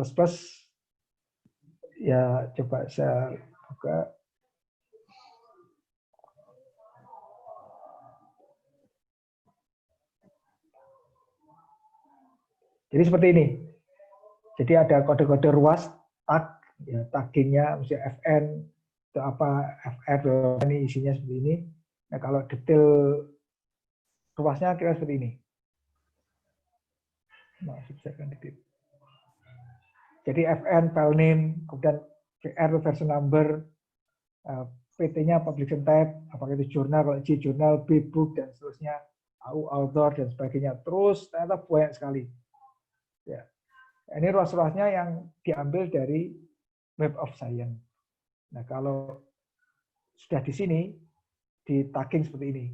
ya coba saya buka. Jadi seperti ini. Jadi ada kode-kode ruas, tag, ya, taggingnya, misalnya FN, itu apa, FR, ini isinya seperti ini. Nah, kalau detail ruasnya kira seperti ini. Maksud saya kan detail. Jadi FN, file name, kemudian VR, version number, PT-nya publication type, apakah itu jurnal, kalau J jurnal, B book, dan seterusnya, AU, author, dan sebagainya. Terus ternyata banyak sekali. Ya. Ini ruas-ruasnya yang diambil dari Web of Science. Nah, kalau sudah di sini, di tagging seperti ini,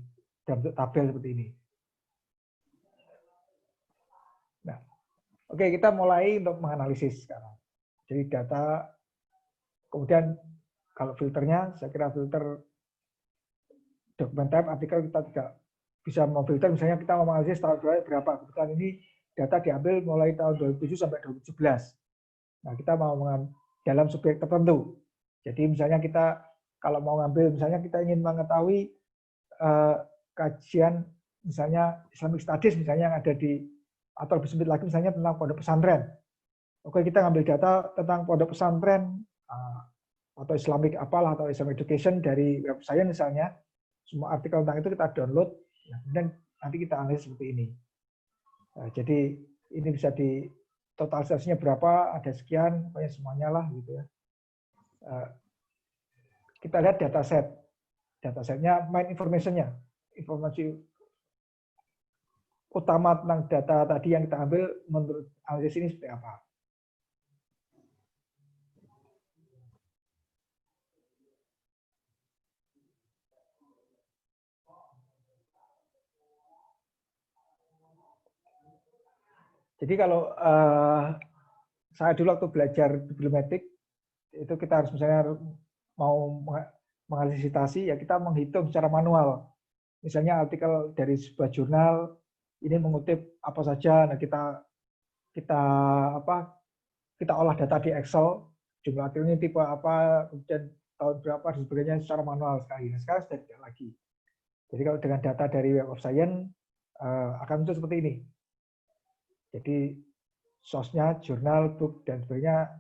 dalam bentuk tabel seperti ini. Nah, oke, kita mulai untuk menganalisis sekarang. Jadi data, kemudian kalau filternya, saya kira filter dokumen type, artikel kita tidak bisa memfilter, misalnya kita mau menganalisis tahun berapa. Kebetulan ini data diambil mulai tahun 2007 sampai 2017. Nah, kita mau dalam subjek tertentu. Jadi misalnya kita kalau mau ngambil, misalnya kita ingin mengetahui kajian misalnya Islamic Studies misalnya yang ada di, atau lebih sempit lagi misalnya tentang pondok pesantren. Oke, kita ngambil data tentang pondok pesantren atau Islamic apalah atau Islamic Education dari Web Science misalnya. Semua artikel tentang itu kita download, dan nanti kita analisis seperti ini. Nah, jadi ini bisa di totalisasinya berapa, ada sekian, pokoknya semuanya lah gitu ya. Kita lihat dataset. Datasetnya main information-nya. Informasi utama tentang data tadi yang kita ambil menurut analisis ini seperti apa. Jadi kalau saya dulu waktu belajar bibliometrik, itu kita harus misalnya mau menganalisis citasi, ya kita menghitung secara manual. Misalnya artikel dari sebuah jurnal, ini mengutip apa saja, nah kita olah data di Excel, jumlah artikelnya tipe apa, kemudian tahun berapa, dan sebagainya secara manual sekali. Nah, sekarang sudah tidak lagi. Jadi kalau dengan data dari Web of Science, akan muncul seperti ini. Jadi source-nya, jurnal, book, dan sebagainya,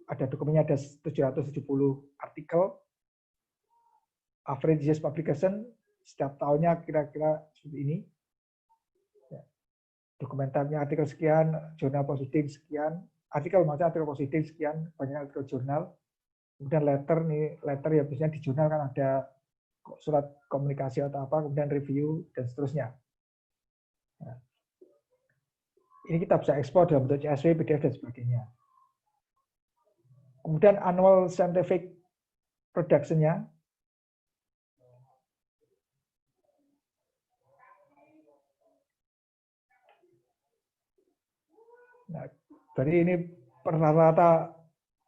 ada dokumennya ada 770 artikel, average years publication, setiap tahunnya kira-kira seperti ini. Dokumentarnya artikel sekian, jurnal positif sekian, artikel maksudnya artikel positif sekian, banyak artikel jurnal. Kemudian letter ya biasanya di jurnal kan ada surat komunikasi atau apa, kemudian review, dan seterusnya. Nah, ini kita bisa ekspor dalam bentuk CSV, PDF, dan sebagainya. Kemudian annual scientific production-nya. Nah, jadi ini rata-rata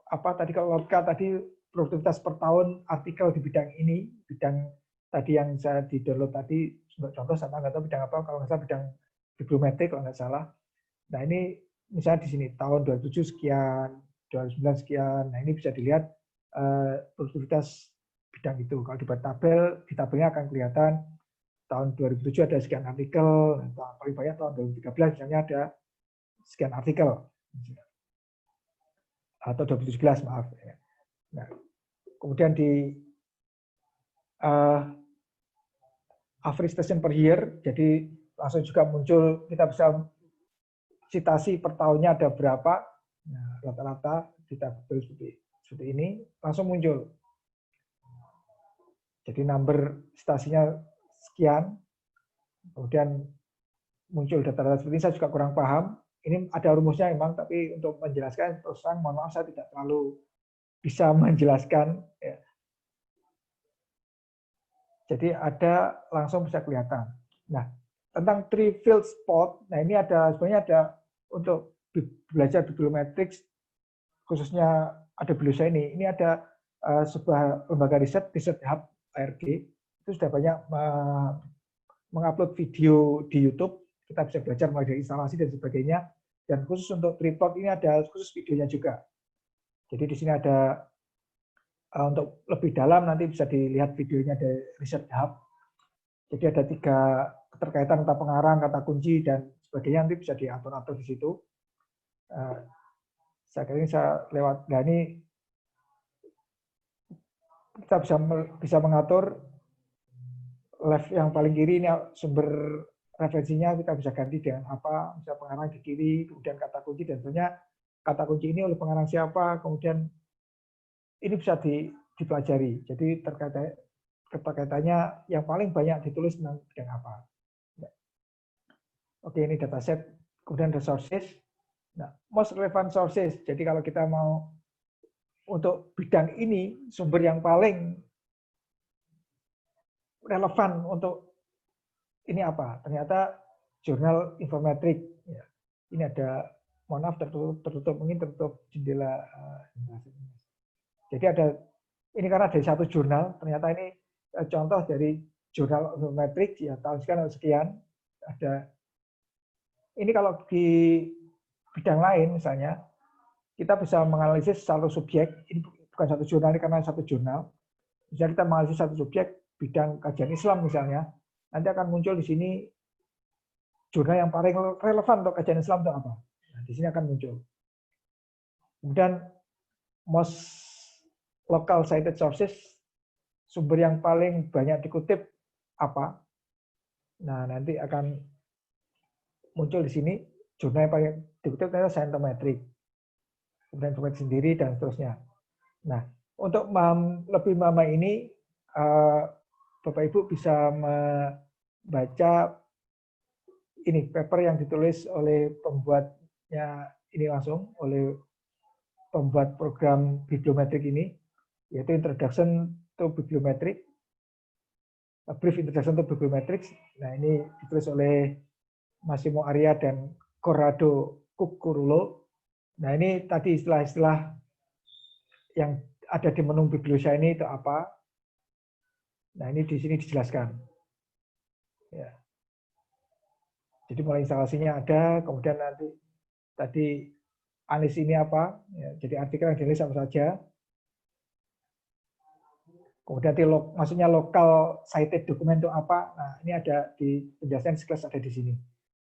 apa tadi kalau logika tadi produktivitas per tahun artikel di bidang ini, bidang tadi yang saya di download tadi, untuk contoh saya nggak tahu bidang apa, kalau nggak salah bidang bibliometrik kalau nggak salah. Nah ini misalnya di sini tahun 2007 sekian, 2009 sekian. Nah ini bisa dilihat produktivitas bidang itu. Kalau dibuat tabel, di tabelnya akan kelihatan tahun 2007 ada sekian artikel, paling banyak tahun 2013 misalnya ada sekian artikel, atau 2017 maaf. Nah, kemudian di average station per year, jadi langsung juga muncul kita bisa citasi per tahunnya ada berapa, nah, rata-rata di tabel seperti ini langsung muncul. Jadi number citasinya sekian, kemudian muncul data-data seperti ini. Saya juga kurang paham. Ini ada rumusnya memang, tapi untuk menjelaskan terus terang mohon maaf saya tidak terlalu bisa menjelaskan. Ya. Jadi ada langsung bisa kelihatan. Nah, tentang tree field spot, nah ini sebenarnya ada untuk belajar bibliometrics, khususnya ada saya ini. Ini ada sebuah lembaga riset Hub ARG, itu sudah banyak mengupload video di YouTube. Kita bisa belajar mulai dari instalasi dan sebagainya. Dan khusus untuk tripod ini ada khusus videonya juga. Jadi di sini ada untuk lebih dalam nanti bisa dilihat videonya dari Research Hub. Jadi ada 3 keterkaitan kata pengarang, kata kunci, dan sebagainya, nanti bisa diatur-atur di situ. Saya kira ini saya lewat, nah ini kita bisa mengatur left yang paling kiri ini sumber referensinya, kita bisa ganti dengan apa, bisa pengarang di kiri, kemudian kata kunci, dan tentunya kata kunci ini oleh pengarang siapa, kemudian ini bisa dipelajari. Jadi keterkaitannya yang paling banyak ditulis tentang bidang apa. Oke, ini dataset, kemudian resources. Nah, most relevant sources. Jadi kalau kita mau untuk bidang ini, sumber yang paling relevan untuk ini apa? Ternyata jurnal Infometrik. Ya. Ini ada, mohon maaf tertutup mungkin tertutup jendela. Jadi ada, ini karena dari satu jurnal, ternyata ini contoh dari jurnal Infometrik, ya tahun sekian, ada. Ini kalau di bidang lain misalnya, kita bisa menganalisis satu subjek, ini bukan satu jurnal, ini karena satu jurnal. Misalnya kita menganalisis satu subjek, bidang kajian Islam misalnya, nanti akan muncul di sini jurnal yang paling relevan untuk kajian Islam itu apa. Nah, di sini akan muncul. Kemudian most local cited sources, sumber yang paling banyak dikutip apa. Nah, nanti akan muncul di sini jurnal yang paling dikutip ternyata Scientometric, kemudian Infometrik sendiri dan seterusnya. Nah, untuk lebih memahami ini, Bapak Ibu bisa membaca ini paper yang ditulis oleh pembuatnya ini langsung, oleh pembuat program bibliometrik ini, yaitu Introduction to Bibliometrics, A Brief Introduction to Bibliometrics. Nah, ini ditulis oleh Massimo Arya dan Corrado Cucurulo. Nah, ini tadi istilah-istilah yang ada di menu bibliosa ini itu apa. Nah, ini di sini dijelaskan. Ya. Jadi mulai instalasinya ada, kemudian nanti tadi analis ini apa, ya, jadi artikel yang ditulis apa saja. Kemudian maksudnya local cited dokumen itu apa. Nah, ini ada di penjelasan sekelas ada di sini.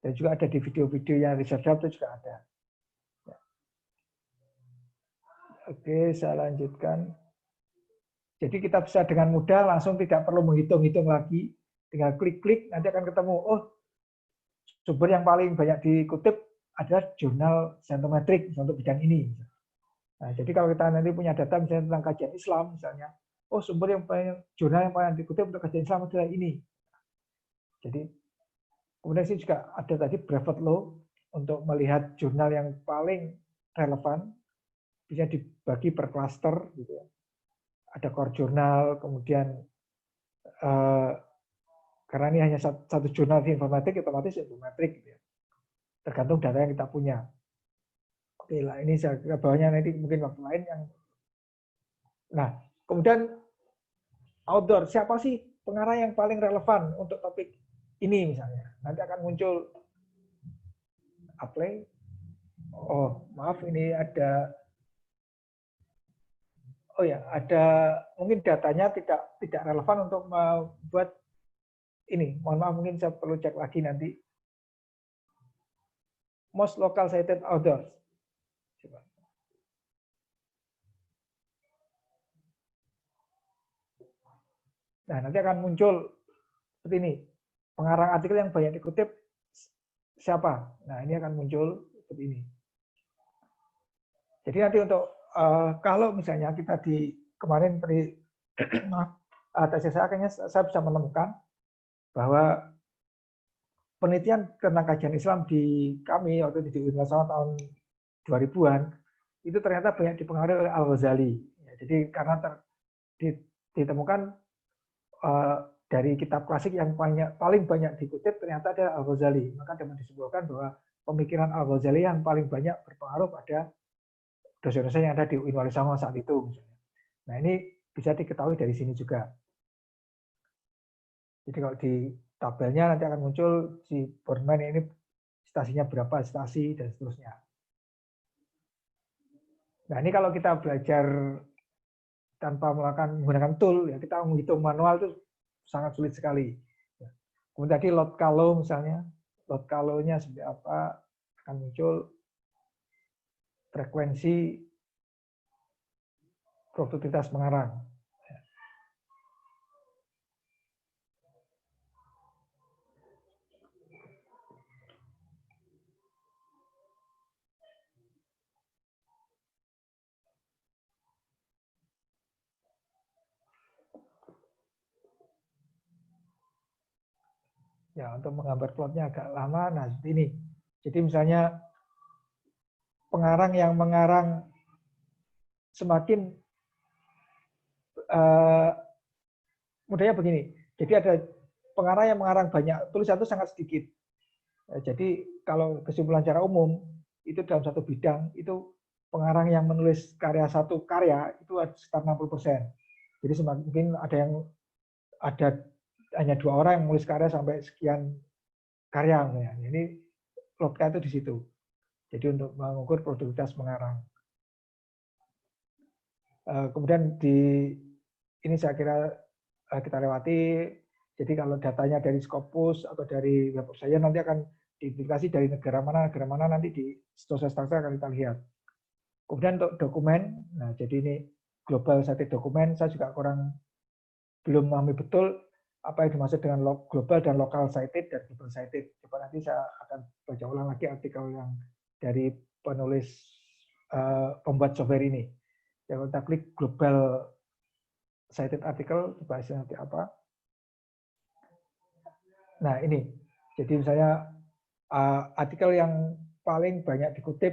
Dan juga ada di video-video yang Research Hub itu juga ada. Ya. Oke, saya lanjutkan. Jadi kita bisa dengan mudah langsung tidak perlu menghitung-hitung lagi. Tinggal klik-klik, nanti akan ketemu, oh sumber yang paling banyak dikutip adalah jurnal Scientometric untuk bidang ini. Nah, jadi kalau kita nanti punya data misalnya tentang kajian Islam misalnya, oh sumber yang paling, jurnal yang paling dikutip untuk kajian Islam adalah ini. Jadi kemudian sih juga ada tadi Brevet Law untuk melihat jurnal yang paling relevan, bisa dibagi per cluster gitu ya. Ada core jurnal, kemudian karena ini hanya satu jurnal di informatik, otomatis Infometrik gitu ya. Tergantung data yang kita punya. Oke lah, ini saya kira bawahnya nanti mungkin waktu lain yang. Nah, kemudian outdoor, siapa sih pengarang yang paling relevan untuk topik ini misalnya? Nanti akan muncul apply. Oh, maaf ini ada. Oh ya, ada mungkin datanya tidak relevan untuk membuat ini. Mohon maaf, mungkin saya perlu cek lagi nanti. Most local cited authors. Coba. Nah, nanti akan muncul seperti ini. Pengarang artikel yang banyak dikutip siapa? Nah, ini akan muncul seperti ini. Jadi nanti untuk kalau misalnya kita kemarin dari tes saya akhirnya saya bisa menemukan bahwa penelitian tentang kajian Islam di kami waktu di Universitas tahun 2000-an itu ternyata banyak dipengaruhi oleh Al-Ghazali. Ya, jadi karena ditemukan dari kitab klasik yang paling banyak dikutip ternyata ada Al-Ghazali. Maka dapat disebutkan bahwa pemikiran Al-Ghazali yang paling banyak berpengaruh pada dosen-dosen yang ada di UIN Wali Songo saat itu. Nah, ini bisa diketahui dari sini juga. Jadi kalau di tabelnya nanti akan muncul si Bornman ini stasinya berapa stasi dan seterusnya. Nah, ini kalau kita belajar tanpa menggunakan tool, ya kita menghitung manual itu sangat sulit sekali. Kemudian tadi load kalau misalnya, load kalau-nya seperti apa, akan muncul frekuensi produktivitas pengarang. Ya, untuk menggambar plotnya agak lama. Nah, seperti ini. Jadi misalnya pengarang yang mengarang semakin mudahnya begini. Jadi ada pengarang yang mengarang banyak, tulisan itu sangat sedikit. Jadi kalau kesimpulan secara umum itu dalam satu bidang itu pengarang yang menulis satu karya itu sekitar 60%. Jadi mungkin ada hanya 2 orang yang menulis karya sampai sekian karya. Ya. Ini logika itu di situ. Jadi untuk mengukur produktivitas pengarang. Kemudian ini saya kira kita lewati. Jadi kalau datanya dari Scopus atau dari Web of Science nanti akan diidentifikasi dari negara mana nanti di Stokes-Stokes akan kita lihat. Kemudian untuk dokumen, nah jadi ini global cited dokumen, saya juga belum memahami betul apa yang dimaksud dengan global dan local cited dan global cited. Coba nanti saya akan baca ulang lagi artikel yang dari penulis pembuat software ini. Kalau kita klik global cited article, coba nanti apa. Nah ini, jadi misalnya artikel yang paling banyak dikutip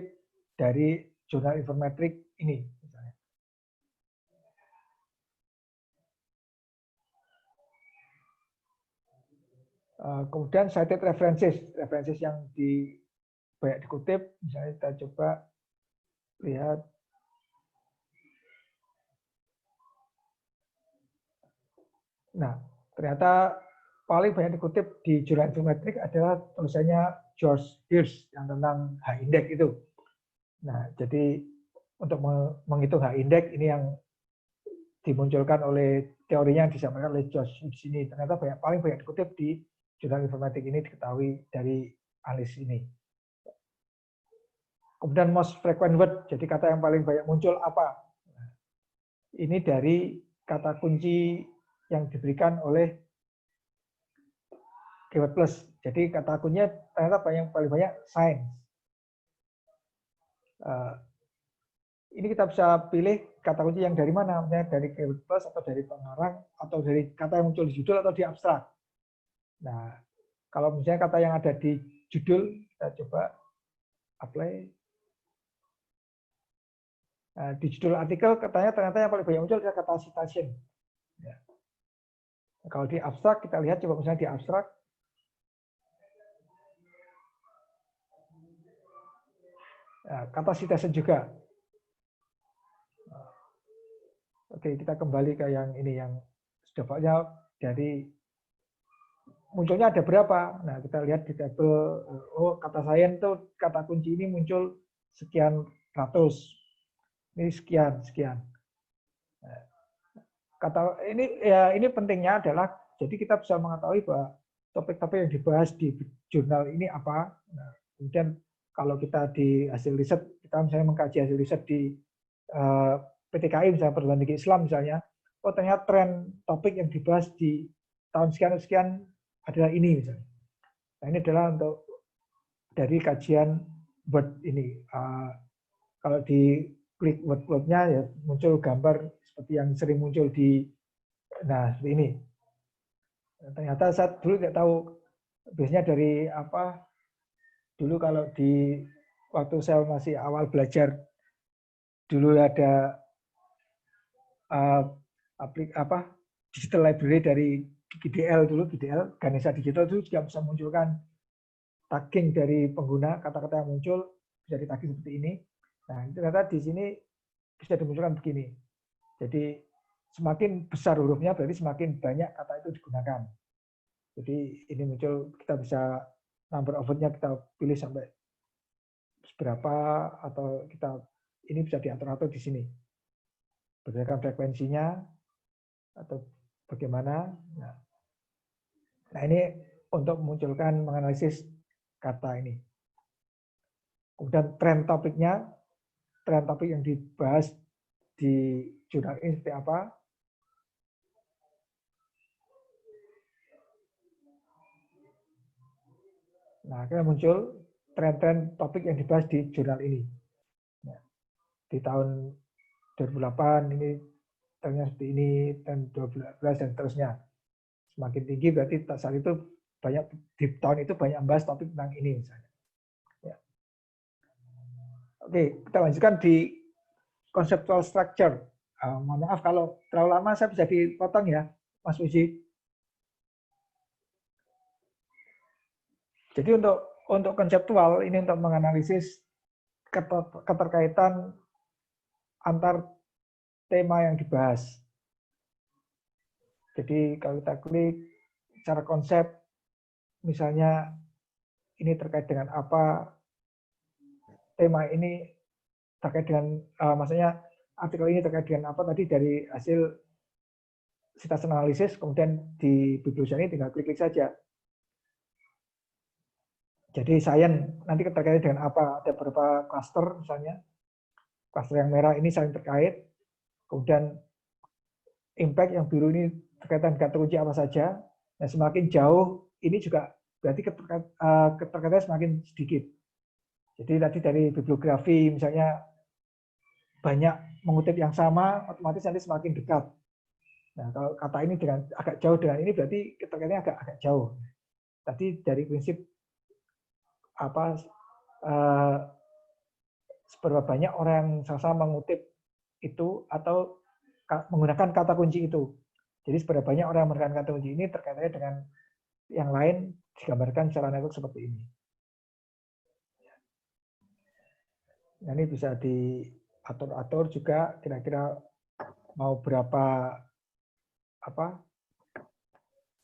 dari jurnal Informatik ini. Misalnya. Kemudian cited references yang banyak dikutip, misalnya kita coba lihat. Nah, ternyata paling banyak dikutip di jurnal Informatik adalah tulisannya George Hirsch yang tentang H-index itu. Nah, jadi untuk menghitung H-index ini yang dimunculkan oleh teorinya yang disampaikan oleh George Hirsch ini. Ternyata paling banyak dikutip di jurnal Informatik ini diketahui dari analis ini. Kemudian most frequent word, jadi kata yang paling banyak muncul apa? Nah, ini dari kata kunci yang diberikan oleh Keyword Plus. Jadi kata kuncinya ternyata paling banyak science. Ini kita bisa pilih kata kunci yang dari mana, misalnya dari Keyword Plus atau dari pengarang atau dari kata yang muncul di judul atau di abstrak. Nah, kalau misalnya kata yang ada di judul, kita coba apply. Nah, di judul artikel katanya ternyata yang paling banyak muncul adalah kata citation. Ya. Kalau di abstrak kita lihat coba misalnya di abstrak. Nah, kata citation juga. Oke, kita kembali ke yang ini yang sudah banyak dari munculnya ada berapa. Nah, kita lihat di tabel, kata science itu kata kunci ini muncul sekian ratus. Ini sekian. Kata ini pentingnya adalah jadi kita bisa mengetahui bahwa topik-topik yang dibahas di jurnal ini apa. Nah, kemudian kalau kita di hasil riset, kita misalnya mengkaji hasil riset di PTKI misalnya Perguruan Tinggi Islam misalnya, ternyata tren topik yang dibahas di tahun sekian adalah ini misalnya. Nah, ini adalah untuk dari kajian word ini. Kalau di klik word-wordnya ya muncul gambar seperti yang sering muncul di, nah seperti ini. Ternyata saya dulu tidak tahu, biasanya dari apa, dulu kalau di waktu saya masih awal belajar, dulu ada digital library dari GDL dulu, GDL, Ganesha Digital itu juga bisa munculkan tagging dari pengguna, kata-kata yang muncul bisa di-tagging seperti ini. Nah, ternyata di sini bisa dimunculkan begini. Jadi semakin besar hurufnya berarti semakin banyak kata itu digunakan. Jadi ini muncul, kita bisa number of word-nya kita pilih sampai seberapa, atau kita ini bisa diatur-atur di sini. Berdasarkan frekuensinya atau bagaimana. Nah ini untuk memunculkan, menganalisis kata ini. Kemudian tren topiknya, tren topik yang dibahas di jurnal ini seperti apa. Nah, akhirnya muncul tren-tren topik yang dibahas di jurnal ini. Nah, di tahun 2008 ini trennya seperti ini, dan 2012 dan seterusnya. Semakin tinggi berarti saat itu banyak, di tahun itu banyak membahas topik tentang ini misalnya. Ya. Oke, kita lanjutkan di conceptual structure. Mohon maaf kalau terlalu lama saya bisa dipotong ya, Mas Uji. Jadi untuk konseptual ini untuk menganalisis keterkaitan antar tema yang dibahas. Jadi kalau kita klik secara konsep, misalnya ini terkait dengan apa, tema ini terkait dengan, maksudnya artikel ini terkait dengan apa tadi dari hasil sitas analisis, kemudian di bibliosa ini tinggal klik-klik saja. Jadi sains nanti terkait dengan apa, ada beberapa klaster misalnya, klaster yang merah ini saling terkait, kemudian impact yang biru ini terkaitan kata kunci apa saja. Nah, semakin jauh ini juga berarti keterkaitannya semakin sedikit. Jadi tadi dari bibliografi misalnya banyak mengutip yang sama, otomatis nanti semakin dekat. Nah, kalau kata ini dengan agak jauh dengan ini berarti keterkaitannya agak jauh. Tadi dari prinsip apa, seberapa banyak orang yang sama-sama mengutip itu atau menggunakan kata kunci itu. Jadi seberapa banyak orang yang menggunakan kata kunci ini terkaitannya dengan yang lain digambarkan secara network seperti ini. Nah, ini bisa diatur-atur juga kira-kira mau berapa, apa,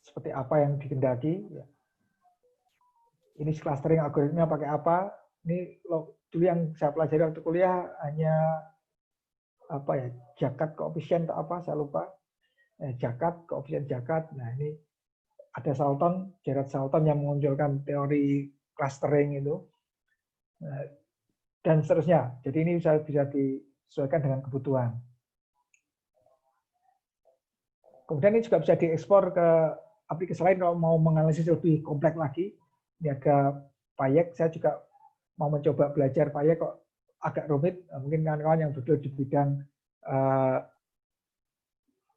seperti apa yang dikehendaki. Ini clustering algoritmnya pakai apa? Ini dulu yang saya pelajari waktu kuliah hanya apa ya, Jakat koefisien atau apa, saya lupa. Jakat, koefisien Jakat. Nah, ini ada Gerard Salton yang mengunculkan teori clustering itu. Dan seterusnya. Jadi ini bisa disesuaikan dengan kebutuhan. Kemudian ini juga bisa diekspor ke aplikasi lain kalau mau menganalisis lebih kompleks lagi. Ini ada Payek, saya juga mau mencoba belajar Payek kok agak rumit. Mungkin kawan-kawan yang betul di bidang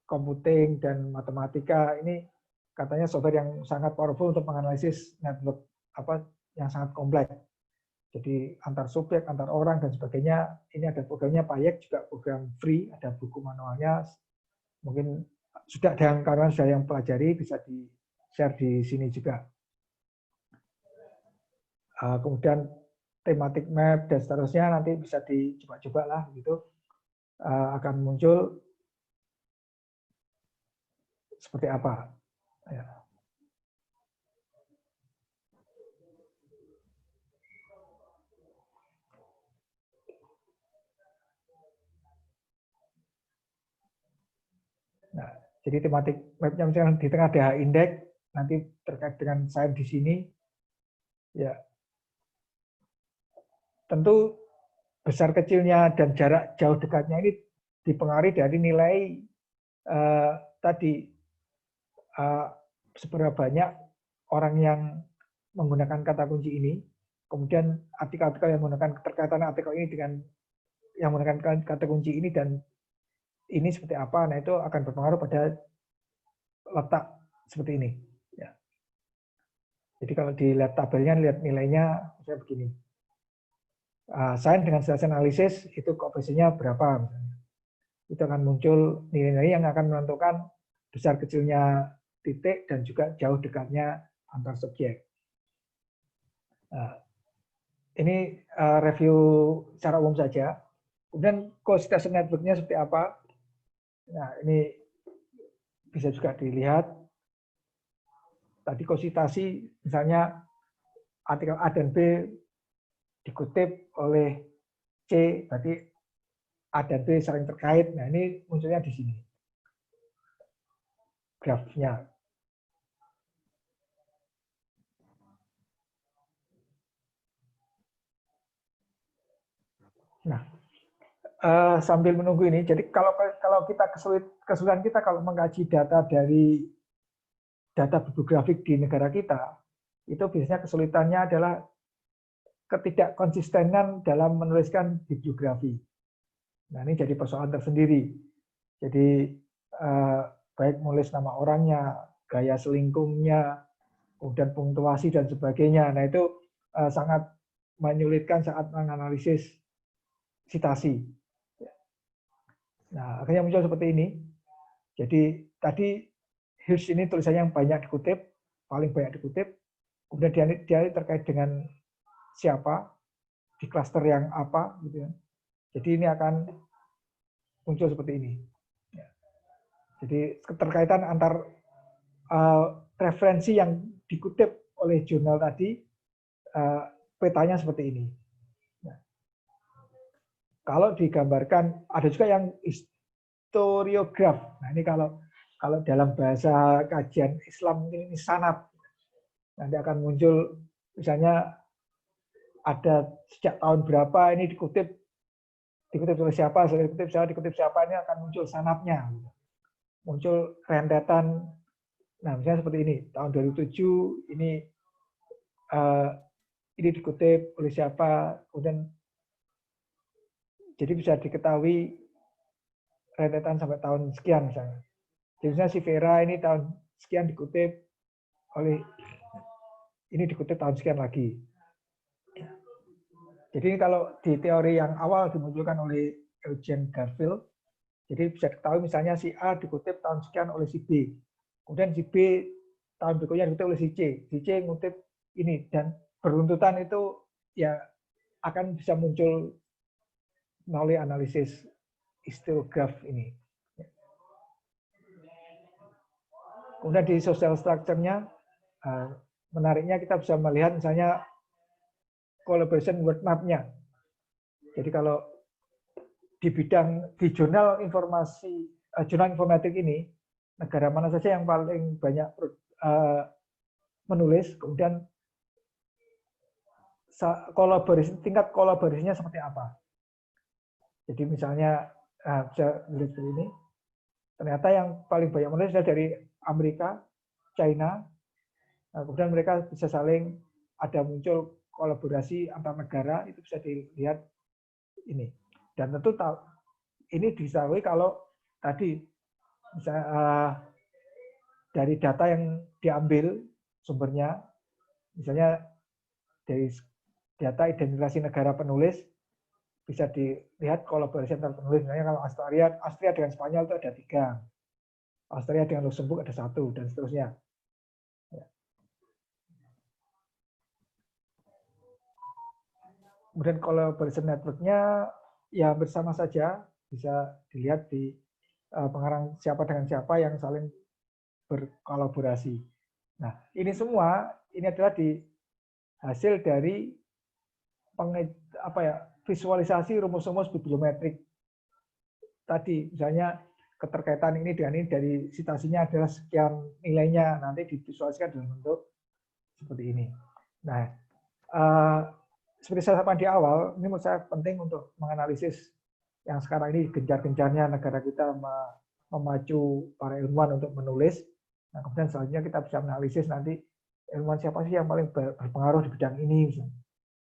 computing dan matematika, ini katanya software yang sangat powerful untuk menganalisis network apa yang sangat kompleks. Jadi antar subjek, antar orang dan sebagainya. Ini ada programnya Payek, juga program free, ada buku manualnya. Mungkin sudah ada yang kawan-kawan sudah yang pelajari, bisa di-share di sini juga. Kemudian thematic map dan seterusnya nanti bisa dicoba-coba lah gitu, akan muncul seperti apa. Ya. Nah, jadi thematic mapnya misalnya di tengah ada indeks, nanti terkait dengan sains di sini, ya. Tentu besar kecilnya dan jarak jauh dekatnya ini dipengaruhi dari nilai tadi seberapa banyak orang yang menggunakan kata kunci ini, kemudian artikel-artikel yang menggunakan keterkaitan artikel ini dengan yang menggunakan kata kunci ini dan ini seperti apa. Nah, itu akan berpengaruh pada letak seperti ini. Ya. Jadi kalau dilihat tabelnya, lihat nilainya, misalnya begini. Sains dengan sitas analisis itu koefisiennya berapa misalnya. Itu akan muncul nilai-nilai yang akan menentukan besar kecilnya titik dan juga jauh dekatnya antar subjek. Nah, ini review secara umum saja. Kemudian co-citation network-nya seperti apa? Nah, ini bisa juga dilihat. Tadi co-citasi, misalnya artikel A dan B dikutip oleh C, berarti A dan B saling terkait. Nah, ini munculnya di sini. Grafnya. Nah, sambil menunggu ini, jadi kalau kita kesulitan kita kalau mengkaji data dari data bibliografik di negara kita, itu biasanya kesulitannya adalah ketidakkonsistenan dalam menuliskan bibliografi. Nah, ini jadi persoalan tersendiri. Jadi baik menulis nama orangnya, gaya selingkungnya, kemudian punktuasi dan sebagainya. Nah, itu sangat menyulitkan saat menganalisis citasi. Nah, akhirnya muncul seperti ini. Jadi tadi Hirsch ini tulisannya yang banyak dikutip, paling banyak dikutip. Kemudian dia terkait dengan siapa, di klaster yang apa, gitu ya. Jadi ini akan muncul seperti ini. Jadi keterkaitan antar referensi yang dikutip oleh jurnal tadi, petanya seperti ini. Kalau digambarkan, ada juga yang historiograf. Nah, ini kalau dalam bahasa kajian Islam ini sanad. Nanti akan muncul misalnya ada sejak tahun berapa ini dikutip oleh siapa, dikutip siapa, ini akan muncul sanadnya. Muncul rentetan. Nah, misalnya seperti ini, tahun 2007 ini dikutip oleh siapa, kemudian jadi bisa diketahui rentetan sampai tahun sekian misalnya. Jadi misalnya si Vera ini tahun sekian dikutip oleh ini dikutip tahun sekian lagi. Jadi ini kalau di teori yang awal dimunculkan oleh Eugene Garfield, jadi bisa diketahui misalnya si A dikutip tahun sekian oleh si B. Kemudian si B tahun berikutnya dikutip oleh si C. Si C ngutip ini dan beruntutan itu ya akan bisa muncul melalui analisis historiograf ini. Kemudian di social structure-nya, menariknya kita bisa melihat misalnya collaboration word map-nya. Jadi kalau di bidang di jurnal jurnal informatik ini, negara mana saja yang paling banyak menulis, kemudian tingkat kolaborasinya seperti apa. Jadi misalnya bisa melihat seperti ini, ternyata yang paling banyak menulis dari Amerika, China, kemudian mereka bisa saling ada muncul kolaborasi antar negara, itu bisa dilihat ini. Dan tentu ini diketahui kalau tadi misalnya dari data yang diambil sumbernya, misalnya dari data identifikasi negara penulis, bisa dilihat kolaborasi antar penulis. Misalnya kalau Austria dengan Spanyol itu ada 3, Austria dengan Luxembourg ada 1, dan seterusnya. Kemudian collaboration network-nya ya bersama saja, bisa dilihat di pengarang siapa dengan siapa yang saling berkolaborasi. Nah, ini semua ini adalah hasil dari visualisasi rumus-rumus bibliometrik tadi. Misalnya keterkaitan ini dengan ini dari citasinya adalah sekian nilainya, nanti divisualisasikan dalam bentuk seperti ini. Nah, seperti saya sampaikan di awal, ini menurut saya penting untuk menganalisis yang sekarang ini gencar-gencarnya negara kita memacu para ilmuwan untuk menulis. Nah, kemudian selanjutnya kita bisa menganalisis nanti ilmuwan siapa sih yang paling berpengaruh di bidang ini. Misalnya.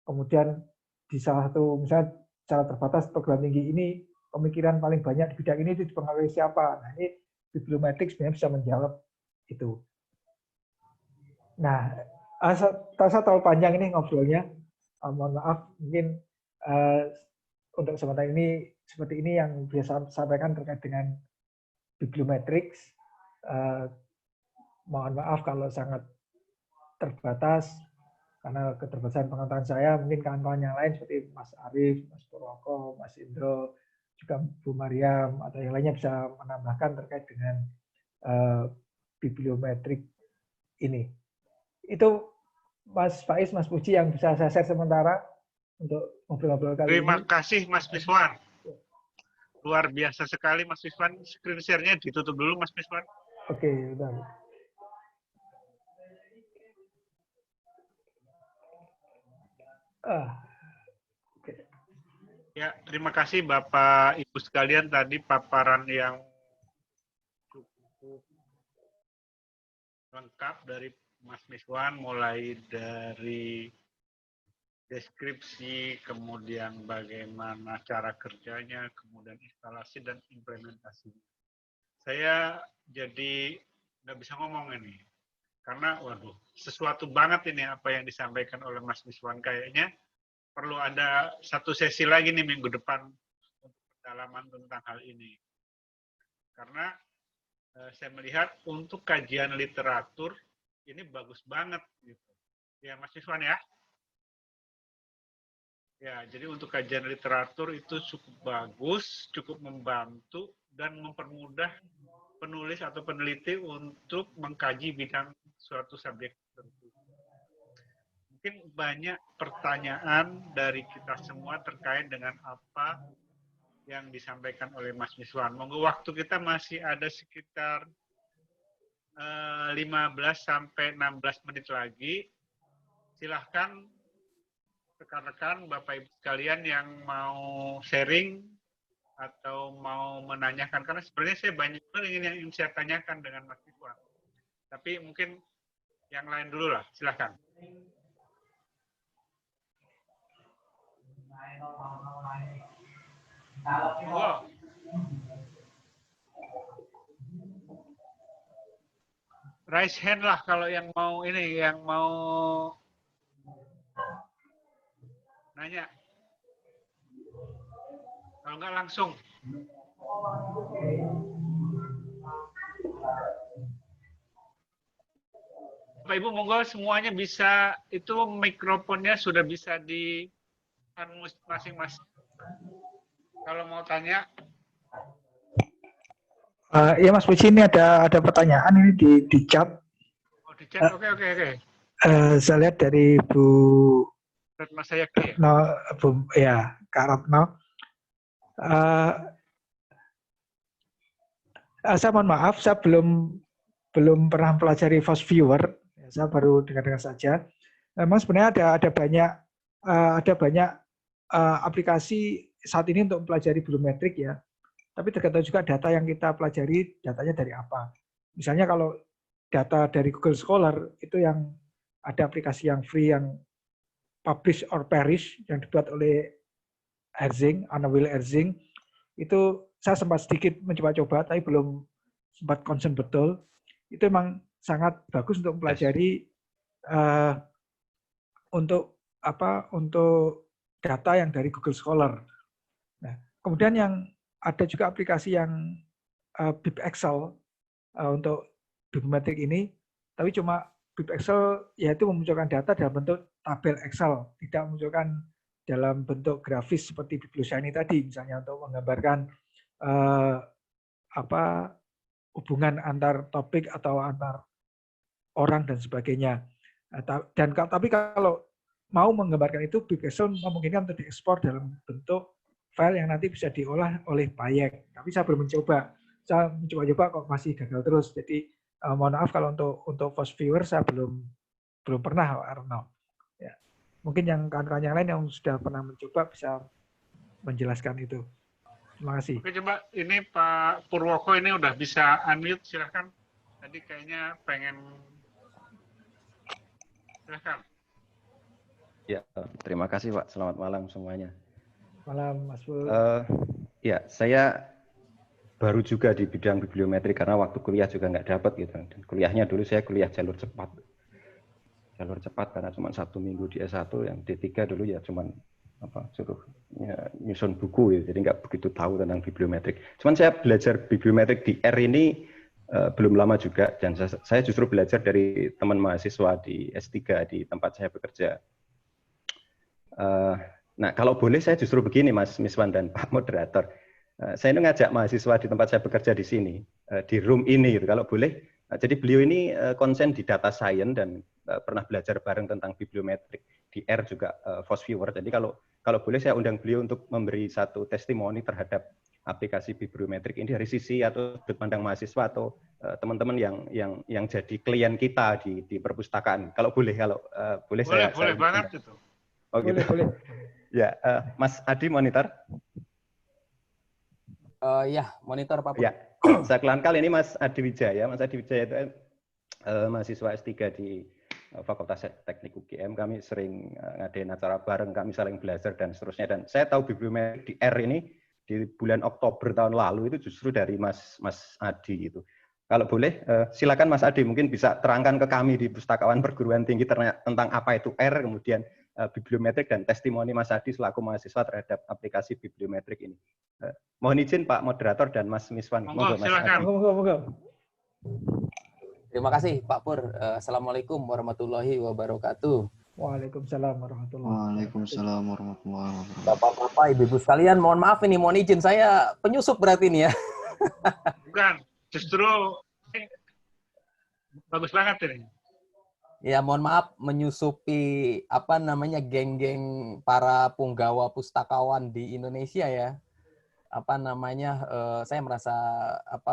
Kemudian di salah satu, misalnya secara terbatas perguruan tinggi ini, pemikiran paling banyak di bidang ini itu dipengaruhi siapa. Nah, ini bibliometrik sebenarnya bisa menjawab itu. Nah, saya terlalu panjang ini ngobrolnya. Mohon maaf, mungkin untuk sementara ini seperti ini yang bisa saya sampaikan terkait dengan bibliometrik. mohon maaf kalau sangat terbatas karena keterbatasan pengetahuan saya. Mungkin kawan-kawan yang lain seperti Mas Arief, Mas Purwoko, Mas Indro, juga Bu Mariam atau yang lainnya bisa menambahkan terkait dengan bibliometrik ini. Itu Mas Faiz, Mas Puji yang bisa saya share sementara untuk ngobrol-ngobrol kali Terima ini. kasih Mas Miswan. Luar biasa sekali Mas Miswan. Screen share-nya ditutup dulu Mas Miswan. Oke, bentar. Ya, terima kasih Bapak Ibu sekalian tadi paparan yang cukup lengkap dari Mas Miswan, mulai dari deskripsi, kemudian bagaimana cara kerjanya, kemudian instalasi dan implementasi. Saya jadi nggak bisa ngomong ini, karena waduh, sesuatu banget ini apa yang disampaikan oleh Mas Miswan. Kayaknya perlu ada satu sesi lagi nih minggu depan untuk pendalaman tentang hal ini. Karena saya melihat untuk kajian literatur ini bagus banget gitu. Ya Mas Miswan ya. Ya, jadi untuk kajian literatur itu cukup bagus, cukup membantu dan mempermudah penulis atau peneliti untuk mengkaji bidang suatu subjek tertentu. Mungkin banyak pertanyaan dari kita semua terkait dengan apa yang disampaikan oleh Mas Miswan. Monggo, waktu kita masih ada sekitar 15 sampai 16 menit lagi. Silahkan rekan-rekan, Bapak Ibu sekalian yang mau sharing atau mau menanyakan, karena sebenarnya saya banyak yang ingin saya tanyakan dengan Mas Miswan. Tapi mungkin yang lain dulu lah, silahkan. Wow. Raise hand lah kalau yang mau ini, yang mau nanya. Kalau nggak langsung. Bapak Ibu, monggo semuanya bisa, itu mikrofonnya sudah bisa di masing-masing. Kalau mau tanya. Ya Mas Puji, ini ada pertanyaan ini di chat. Oh, di chat, oke. Saya lihat dari Bu Retno Sayakti. No, ya Kak Ratno. Saya mohon maaf, saya belum pernah pelajari Fast Viewer. Saya baru dengar saja. Memang sebenarnya ada banyak aplikasi saat ini untuk mempelajari bibliometrik ya. Tapi tergantung juga data yang kita pelajari, datanya dari apa. Misalnya kalau data dari Google Scholar itu yang ada aplikasi yang free yang publish or perish yang dibuat oleh Erzing, Anna Will Erzing, itu saya sempat sedikit mencoba-coba, tapi belum sempat concern betul. Itu memang sangat bagus untuk mempelajari untuk data yang dari Google Scholar. Nah, kemudian yang ada juga aplikasi yang BibExcel untuk bibliometrik ini, tapi cuma BibExcel yaitu memunculkan data dalam bentuk tabel Excel, tidak memunculkan dalam bentuk grafis seperti Biblioshiny tadi, misalnya untuk menggambarkan hubungan antar topik atau antar orang dan sebagainya. Tapi kalau mau menggambarkan itu, BibExcel memungkinkan untuk diekspor dalam bentuk file yang nanti bisa diolah oleh Bayek. Tapi saya belum mencoba. Saya mencoba-coba kok masih gagal terus. Jadi mohon maaf kalau untuk Fast Viewer saya belum pernah, Arno. Ya. Mungkin yang kawan-kawan yang lain yang sudah pernah mencoba bisa menjelaskan itu. Terima kasih. Oke, coba ini Pak Purwoko ini udah bisa unmute, silahkan. Tadi kayaknya pengen. Silahkan. Ya, terima kasih Pak. Selamat malam semuanya. Malam Mas Pur. Ya, saya baru juga di bidang bibliometri karena waktu kuliah juga nggak dapat gitu. Dan kuliahnya dulu saya kuliah jalur cepat. Jalur cepat karena cuma 1 minggu di S1, yang D3 dulu ya cuma suruh nyusun buku ya, jadi nggak begitu tahu tentang bibliometrik. Cuman saya belajar bibliometrik di R ini belum lama juga, dan saya justru belajar dari teman mahasiswa di S3 di tempat saya bekerja. Nah, kalau boleh saya justru begini, Mas Miswan dan Pak Moderator. Saya ini ngajak mahasiswa di tempat saya bekerja di sini, di room ini, gitu, kalau boleh. Jadi beliau ini konsen di data science dan pernah belajar bareng tentang bibliometrik. Di R juga Fosviewer. Jadi kalau boleh saya undang beliau untuk memberi satu testimoni terhadap aplikasi bibliometrik ini dari sisi atau sudut pandang mahasiswa atau teman-teman yang jadi klien kita di perpustakaan. Kalau boleh Boleh saya banget itu. Oh gitu. Boleh. Ya, Mas Adi monitor. Ya, monitor Pak. Ya, saya kenalkan ini Mas Adi Wijaya. Mas Adi Wijaya itu mahasiswa S3 di Fakultas Teknik UGM. Kami sering ngadain acara bareng, kami saling belajar dan seterusnya. Dan saya tahu bibliometrik di R ini di bulan Oktober tahun lalu itu justru dari Mas Adi itu. Kalau boleh, silakan Mas Adi mungkin bisa terangkan ke kami di Pustakawan Perguruan Tinggi tentang apa itu R, kemudian bibliometrik dan testimoni Mas Adi selaku mahasiswa terhadap aplikasi bibliometrik ini. Mohon izin Pak Moderator dan Mas Miswan. Monggo, silakan. Monggo. Terima kasih Pak Pur. Assalamualaikum warahmatullahi wabarakatuh. Waalaikumsalam warahmatullahi wabarakatuh. Bapak-bapak, ibu-ibu sekalian, mohon maaf ini, mohon izin saya penyusup berarti ini ya. Bukan, justru bagus banget ini. Ya, mohon maaf menyusupi geng-geng para punggawa pustakawan di Indonesia ya. Saya merasa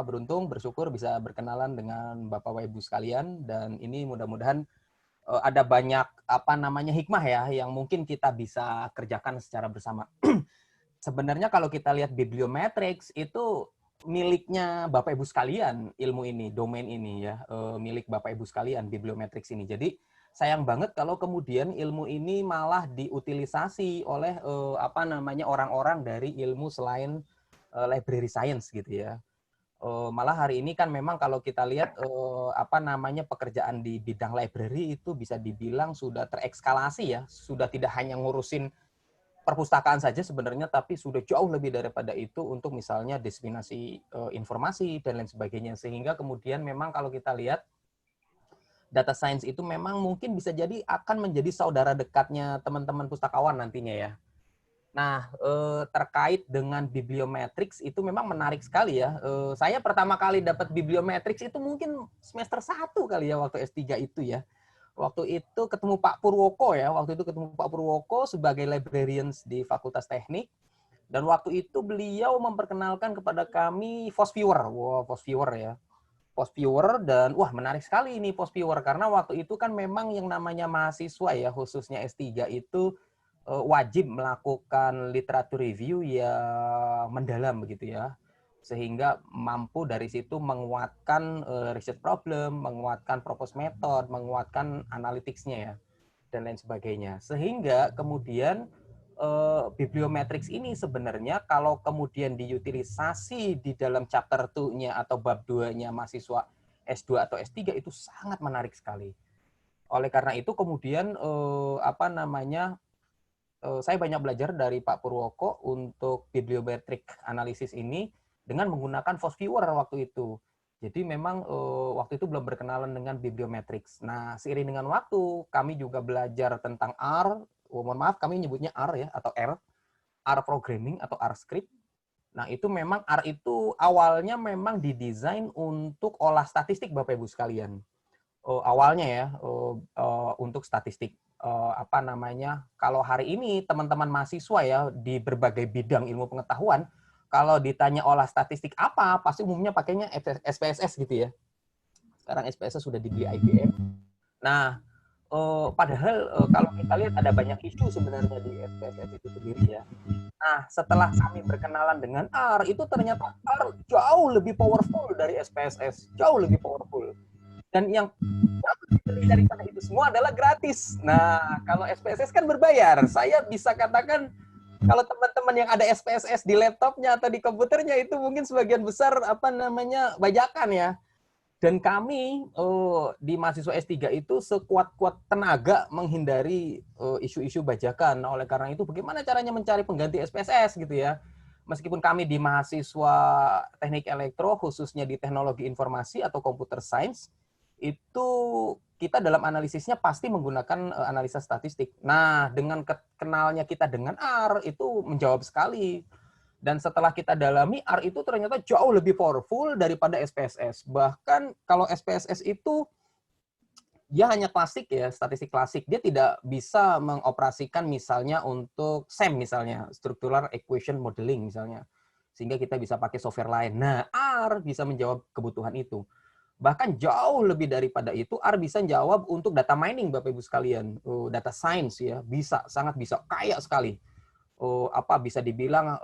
beruntung, bersyukur bisa berkenalan dengan Bapak Ibu sekalian, dan ini mudah-mudahan ada banyak hikmah ya yang mungkin kita bisa kerjakan secara bersama. Sebenarnya kalau kita lihat bibliometrics itu miliknya Bapak Ibu sekalian, ilmu ini, domain ini ya, milik Bapak Ibu sekalian, bibliometrics ini. Jadi sayang banget kalau kemudian ilmu ini malah diutilisasi oleh orang-orang dari ilmu selain library science gitu ya. Malah hari ini kan memang kalau kita lihat pekerjaan di bidang library itu bisa dibilang sudah terekskalasi ya, sudah tidak hanya ngurusin perpustakaan saja sebenarnya, tapi sudah jauh lebih daripada itu untuk misalnya diseminasi informasi dan lain sebagainya. Sehingga kemudian memang kalau kita lihat data science itu memang mungkin bisa jadi akan menjadi saudara dekatnya teman-teman pustakawan nantinya ya. Nah, terkait dengan bibliometrics itu memang menarik sekali ya. Saya pertama kali dapat bibliometrics itu mungkin semester 1 kali ya waktu S3 itu ya. Waktu itu ketemu Pak Purwoko ya. Waktu itu ketemu Pak Purwoko sebagai librarians di Fakultas Teknik. Dan waktu itu beliau memperkenalkan kepada kami Fosviewer. Wow, Fosviewer ya. Fosviewer dan menarik sekali ini Fosviewer karena waktu itu kan memang yang namanya mahasiswa ya, khususnya S3 itu wajib melakukan literatur review yang mendalam begitu ya, sehingga mampu dari situ menguatkan research problem, menguatkan propose method, menguatkan analytics-nya ya, dan lain sebagainya. Sehingga kemudian bibliometrics ini sebenarnya kalau kemudian diutilisasi di dalam chapter 2-nya atau bab 2-nya mahasiswa S2 atau S3 itu sangat menarik sekali. Oleh karena itu kemudian saya banyak belajar dari Pak Purwoko untuk bibliometric analisis ini dengan menggunakan Fosviewer waktu itu. Jadi memang waktu itu belum berkenalan dengan bibliometrics. Nah, seiring dengan waktu, kami juga belajar tentang R. Mohon maaf, kami nyebutnya R ya, atau R programming atau R script. Nah, itu memang R itu awalnya memang didesain untuk olah statistik Bapak Ibu sekalian. Awalnya ya, untuk statistik. Kalau hari ini teman-teman mahasiswa ya di berbagai bidang ilmu pengetahuan, kalau ditanya olah statistik apa, pasti umumnya pakainya SPSS gitu ya. Sekarang SPSS sudah dibeli IBM. Nah, padahal kalau kita lihat ada banyak isu sebenarnya di SPSS itu sendiri ya. Nah, setelah kami berkenalan dengan R, itu ternyata R jauh lebih powerful dari SPSS, jauh lebih powerful. Dan yang daripada itu semua adalah gratis. Nah, kalau SPSS kan berbayar. Saya bisa katakan kalau teman-teman yang ada SPSS di laptopnya atau di komputernya itu mungkin sebagian besar bajakan ya. Dan kami di mahasiswa S3 itu sekuat-kuat tenaga menghindari isu-isu bajakan. Nah, oleh karena itu bagaimana caranya mencari pengganti SPSS gitu ya. meskipun kami di mahasiswa teknik elektro, khususnya di teknologi informasi atau computer science, itu kita dalam analisisnya pasti menggunakan analisa statistik. Nah, dengan kenalnya kita dengan R, itu menjawab sekali. Dan setelah kita dalami, R itu ternyata jauh lebih powerful daripada SPSS. Bahkan kalau SPSS itu, dia hanya klasik ya, statistik klasik. Dia tidak bisa mengoperasikan misalnya untuk SEM misalnya, Structural Equation Modeling misalnya. Sehingga kita bisa pakai software lain. Nah, R bisa menjawab kebutuhan itu. Bahkan jauh lebih daripada itu, R bisa jawab untuk data mining, Bapak Ibu sekalian. Data science ya, bisa, sangat bisa, kaya sekali. Bisa dibilang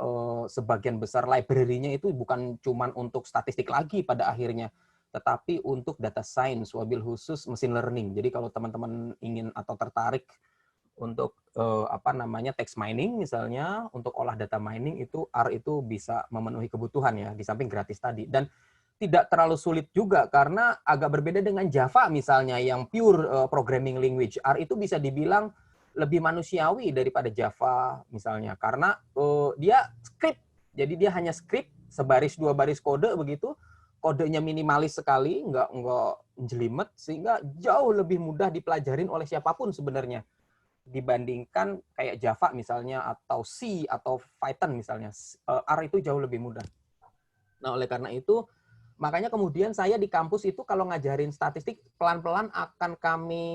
sebagian besar library-nya itu bukan cuma untuk statistik lagi pada akhirnya, tetapi untuk data science, wabil khusus machine learning. Jadi kalau teman-teman ingin atau tertarik untuk text mining misalnya, untuk olah data mining, itu R itu bisa memenuhi kebutuhan ya, di samping gratis tadi. Dan tidak terlalu sulit juga karena agak berbeda dengan Java misalnya yang pure programming language. R itu bisa dibilang lebih manusiawi daripada Java misalnya karena dia script. Jadi dia hanya script sebaris 2 baris kode begitu. Kodenya minimalis sekali, nggak jelimet, sehingga jauh lebih mudah dipelajarin oleh siapapun sebenarnya dibandingkan kayak Java misalnya atau C atau Python misalnya. R itu jauh lebih mudah. Nah, oleh karena itu makanya kemudian saya di kampus itu kalau ngajarin statistik pelan-pelan akan kami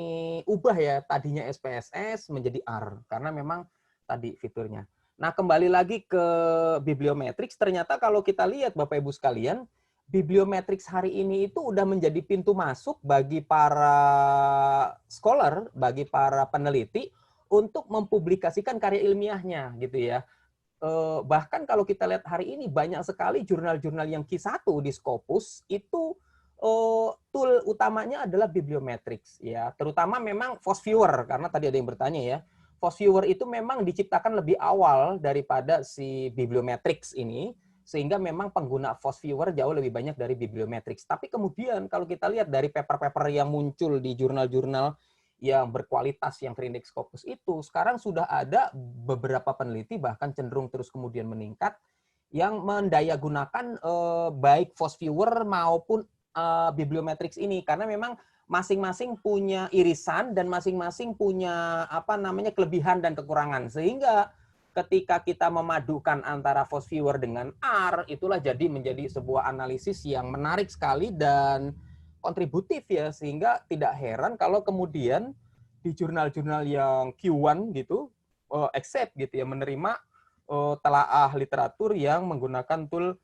ubah ya, tadinya SPSS menjadi R karena memang tadi fiturnya. Nah, kembali lagi ke bibliometrics, ternyata kalau kita lihat Bapak Ibu sekalian, bibliometrics hari ini itu udah menjadi pintu masuk bagi para scholar, bagi para peneliti untuk mempublikasikan karya ilmiahnya gitu ya. Bahkan kalau kita lihat hari ini banyak sekali jurnal-jurnal yang Q1 di Scopus itu tool utamanya adalah bibliometrics ya, terutama memang FOSS-Viewer karena tadi ada yang bertanya ya. FOSS-Viewer itu memang diciptakan lebih awal daripada si bibliometrics ini sehingga memang pengguna FOSS-Viewer jauh lebih banyak dari bibliometrics. Tapi kemudian kalau kita lihat dari paper-paper yang muncul di jurnal-jurnal yang berkualitas yang terindeks Scopus itu, sekarang sudah ada beberapa peneliti bahkan cenderung terus kemudian meningkat yang mendayagunakan baik FOSS-Viewer maupun bibliometrics ini karena memang masing-masing punya irisan dan masing-masing punya kelebihan dan kekurangan sehingga ketika kita memadukan antara FOSS-Viewer dengan R itulah jadi menjadi sebuah analisis yang menarik sekali dan kontributif ya, sehingga tidak heran kalau kemudian di jurnal-jurnal yang Q1 gitu, accept gitu ya, menerima telaah literatur yang menggunakan tool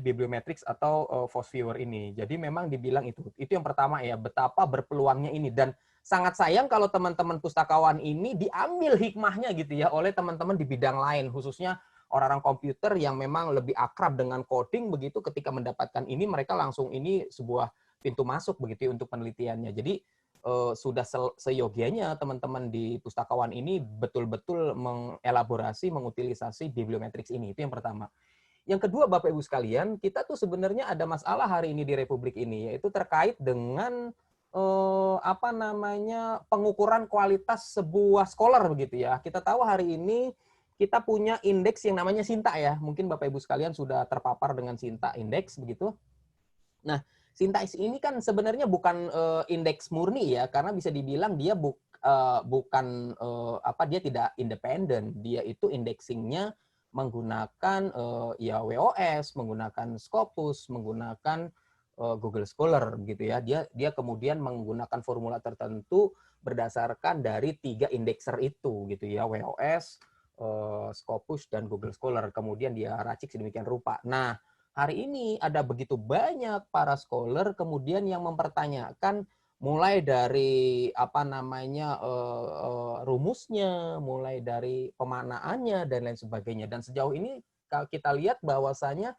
bibliometrics atau FOSS-Viewer ini. Jadi memang dibilang itu yang pertama ya, betapa berpeluangnya ini dan sangat sayang kalau teman-teman pustakawan ini diambil hikmahnya gitu ya oleh teman-teman di bidang lain, khususnya orang-orang komputer yang memang lebih akrab dengan coding begitu, ketika mendapatkan ini mereka langsung ini sebuah pintu masuk begitu untuk penelitiannya. Jadi sudah seyogianya teman-teman di pustakawan ini betul-betul mengelaborasi, mengutilisasi bibliometrics ini. Itu yang pertama. Yang kedua Bapak Ibu sekalian, kita tuh sebenarnya ada masalah hari ini di Republik ini, yaitu terkait dengan pengukuran kualitas sebuah scholar begitu ya. Kita tahu hari ini kita punya indeks yang namanya Sinta ya. Mungkin Bapak Ibu sekalian sudah terpapar dengan Sinta indeks begitu. Nah, Sinta ini kan sebenarnya bukan indeks murni ya, karena bisa dibilang dia dia tidak independen. Dia itu indexingnya menggunakan WOS, menggunakan Scopus, menggunakan Google Scholar gitu ya. Dia kemudian menggunakan formula tertentu berdasarkan dari 3 indexer itu gitu ya, WOS, Scopus dan Google Scholar, kemudian dia racik sedemikian rupa. Nah, hari ini ada begitu banyak para scholar kemudian yang mempertanyakan mulai dari rumusnya, mulai dari pemanaannya dan lain sebagainya. Dan sejauh ini kalau kita lihat bahwasanya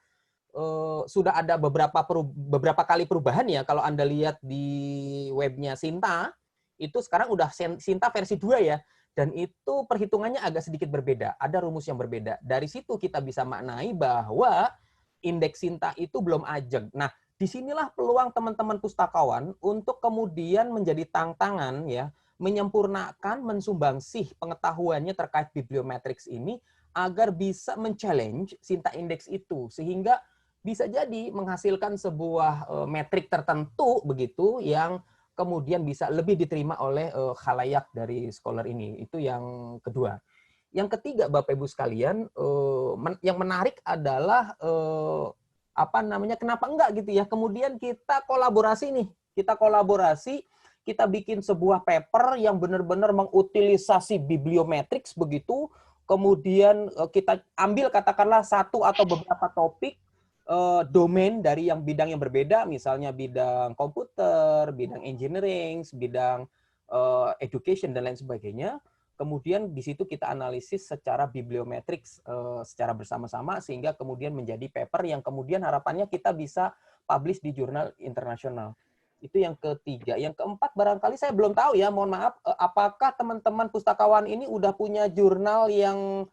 sudah ada beberapa kali perubahan ya. Kalau Anda lihat di webnya Sinta, itu sekarang udah Sinta versi 2 ya. Dan itu perhitungannya agak sedikit berbeda. Ada rumus yang berbeda. Dari situ kita bisa maknai bahwa indeks Sinta itu belum ajeg. Nah, disinilah peluang teman-teman pustakawan untuk kemudian menjadi tantangan ya, menyempurnakan, mensumbangsih pengetahuannya terkait bibliometrics ini agar bisa men-challenge Sinta Index itu, sehingga bisa jadi menghasilkan sebuah metrik tertentu begitu yang kemudian bisa lebih diterima oleh khalayak dari scholar ini. Itu yang kedua. Yang ketiga, Bapak Ibu sekalian, yang menarik adalah kenapa enggak gitu ya? Kemudian kita kolaborasi nih, kita bikin sebuah paper yang benar-benar mengutilisasi bibliometrics begitu. Kemudian kita ambil katakanlah satu atau beberapa topik domain dari bidang yang berbeda, misalnya bidang komputer, bidang engineering, bidang education dan lain sebagainya. Kemudian di situ kita analisis secara bibliometrics secara bersama-sama sehingga kemudian menjadi paper yang kemudian harapannya kita bisa publish di jurnal internasional. Itu yang ketiga. Yang keempat barangkali saya belum tahu ya, mohon maaf, apakah teman-teman pustakawan ini udah punya jurnal yang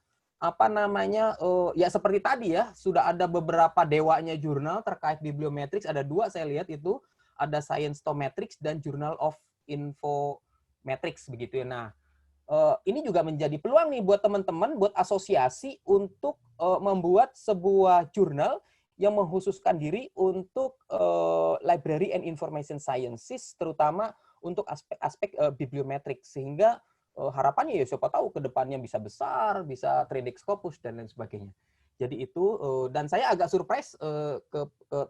ya seperti tadi ya, sudah ada beberapa dewanya jurnal terkait bibliometrics, ada 2 saya lihat itu, ada Scientometrics dan Journal of Infometrics begitu ya. Nah, ini juga menjadi peluang nih buat teman-teman, buat asosiasi untuk membuat sebuah jurnal yang mengkhususkan diri untuk library and information sciences, terutama untuk aspek-aspek bibliometrik, sehingga harapannya ya siapa tahu ke depannya bisa besar, bisa trending Scopus dan lain sebagainya. Jadi itu, dan saya agak surprise ke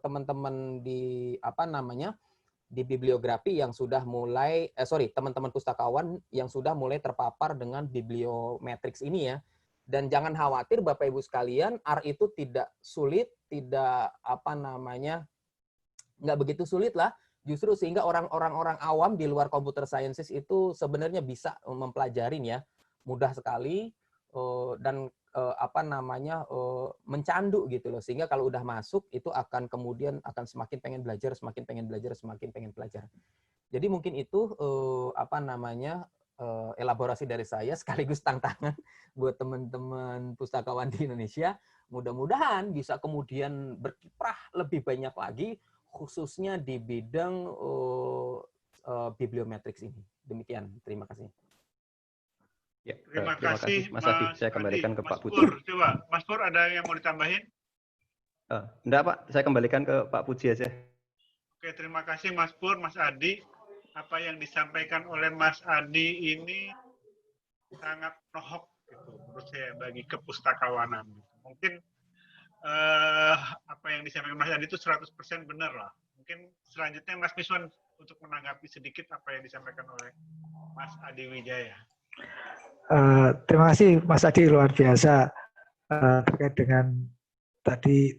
teman-teman di di bibliografi yang sudah mulai, teman-teman pustakawan yang sudah mulai terpapar dengan bibliometrics ini ya. Dan jangan khawatir Bapak Ibu sekalian, R itu tidak sulit, tidak nggak begitu sulit lah. Justru sehingga orang-orang awam di luar computer sciences itu sebenarnya bisa mempelajarin ya. Mudah sekali dan mencandu gitu loh. Sehingga kalau udah masuk itu akan kemudian akan semakin pengen belajar, semakin pengen belajar. Jadi mungkin itu elaborasi dari saya sekaligus tantangan buat teman-teman pustakawan di Indonesia. Mudah-mudahan bisa kemudian berkiprah lebih banyak lagi khususnya di bidang bibliometrics ini. Demikian, terima kasih. Ya, terima kasih Mas Adi. Saya kembalikan ke Pak Puji. Coba, Mas Pur ada yang mau ditambahin? Enggak Pak, saya kembalikan ke Pak Puji aja. Oke, terima kasih Mas Pur, Mas Adi. Apa yang disampaikan oleh Mas Adi ini sangat nohok gitu, menurut saya bagi kepustakawanan. Mungkin apa yang disampaikan Mas Adi itu 100% benar lah. Mungkin selanjutnya Mas Miswan untuk menanggapi sedikit apa yang disampaikan oleh Mas Adi Wijaya. Terima kasih Mas Adi, luar biasa terkait dengan tadi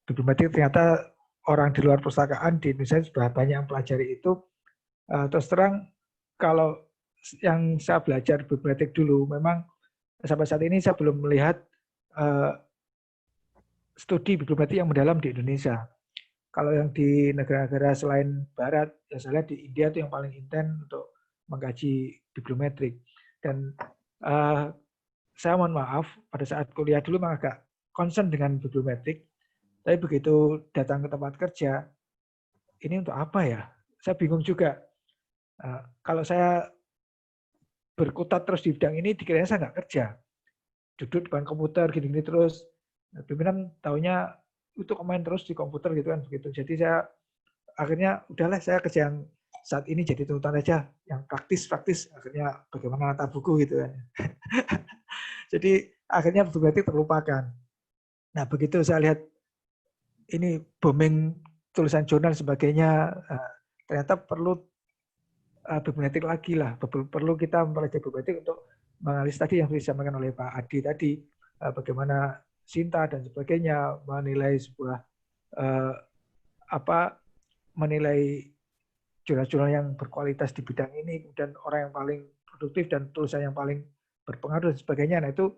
bibliometrik. Ternyata orang di luar perpustakaan di Indonesia sudah banyak yang pelajari itu. Terus terang kalau yang saya belajar bibliometrik dulu, memang sampai saat ini saya belum melihat studi bibliometrik yang mendalam di Indonesia. Kalau yang di negara-negara selain Barat, ya saya lihat di India itu yang paling intens untuk mengkaji bibliometrik. Dan saya mohon maaf, pada saat kuliah dulu memang agak concern dengan bibliometrik, tapi begitu datang ke tempat kerja, ini untuk apa ya? Saya bingung juga. Kalau saya berkutat terus di bidang ini, dikiranya saya nggak kerja. Duduk depan komputer, gini-gini terus. Pimpinan taunya itu main terus di komputer gitu kan, begitu. Jadi saya akhirnya udahlah saya kerja yang saat ini jadi tuntutan aja, yang praktis, akhirnya bagaimana nata buku gitu kan. Jadi akhirnya bibliometrik terlupakan. Nah begitu saya lihat ini booming tulisan jurnal sebagainya, ternyata perlu bibliometrik lagi lah, perlu kita mempelajari bibliometrik untuk menganalisis tadi yang disampaikan oleh Pak Adi tadi, bagaimana Sinta dan sebagainya, menilai sebuah menilai jurnal-jurnal yang berkualitas di bidang ini, dan orang yang paling produktif dan tulisan yang paling berpengaruh dan sebagainya. Nah itu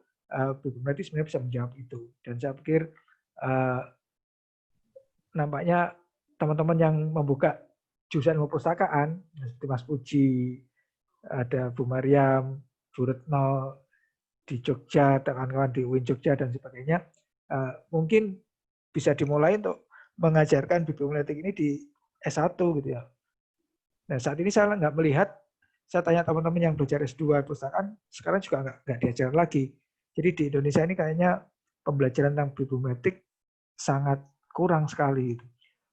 bibliometrik sebenarnya bisa menjawab itu. Dan saya pikir nampaknya teman-teman yang membuka jurusan perpustakaan, seperti Mas Puji, ada Bu Mariam, Bu Retno di Jogja, kawan-kawan di UIN Jogja dan sebagainya, mungkin bisa dimulai untuk mengajarkan bibliometrik ini di S1 gitu ya. Nah saat ini saya nggak melihat, saya tanya teman-teman yang belajar S2 perpustakaan, sekarang juga nggak diajar lagi. Jadi di Indonesia ini kayaknya pembelajaran tentang bibliometrik sangat kurang sekali.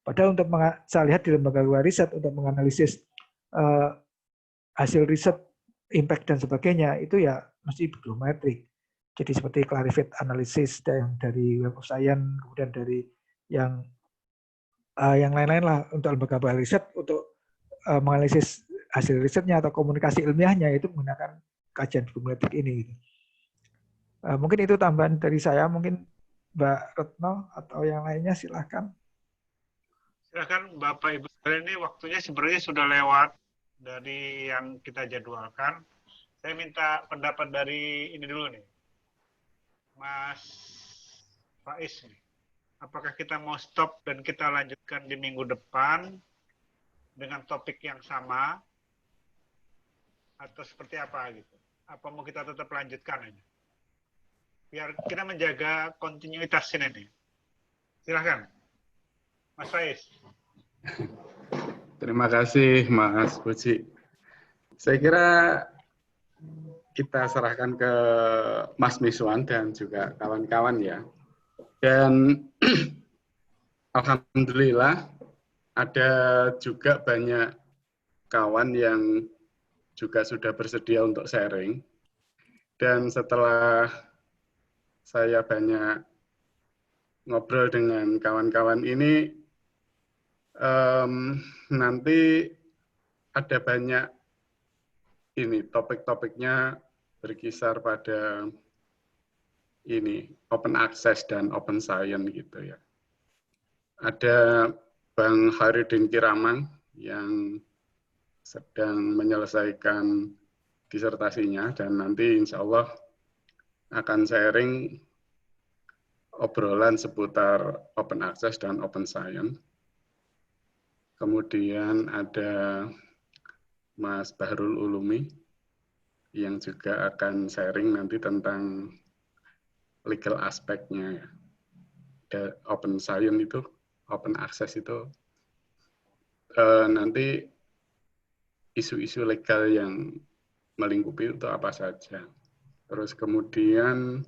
Padahal untuk saya lihat di lembaga riset untuk menganalisis hasil riset, impact dan sebagainya itu ya mesti bibliometrik. Jadi seperti Clarivate Analysis dari Web of Science, kemudian dari yang lain-lain lah untuk lembaga riset untuk menganalisis hasil risetnya atau komunikasi ilmiahnya itu menggunakan kajian bibliometrik ini. Mungkin itu tambahan dari saya, mungkin Mbak Retno atau yang lainnya silahkan. Silakan Bapak Ibu sekalian, ini waktunya sebenarnya sudah lewat dari yang kita jadwalkan. Saya minta pendapat dari ini dulu nih, Mas Faiz. Apakah kita mau stop dan kita lanjutkan di minggu depan dengan topik yang sama, atau seperti apa gitu? Apa mau kita tetap lanjutkan aja? Biar kita menjaga kontinuitas ini. Silahkan, Mas Faiz. Terima kasih, Mas Puji. Saya kira kita serahkan ke Mas Miswan dan juga kawan-kawan ya. Dan alhamdulillah ada juga banyak kawan yang juga sudah bersedia untuk sharing. Dan setelah saya banyak ngobrol dengan kawan-kawan ini, nanti ada banyak ini topik-topiknya berkisar pada ini open access dan open science gitu ya. Ada Bang Haryudin Kiramang yang sedang menyelesaikan disertasinya dan nanti insya Allah akan sharing obrolan seputar open access dan open science. Kemudian ada Mas Bahrul Ulumi yang juga akan sharing nanti tentang legal aspeknya. Open science itu, open access itu nanti isu-isu legal yang melingkupi itu apa saja. Terus kemudian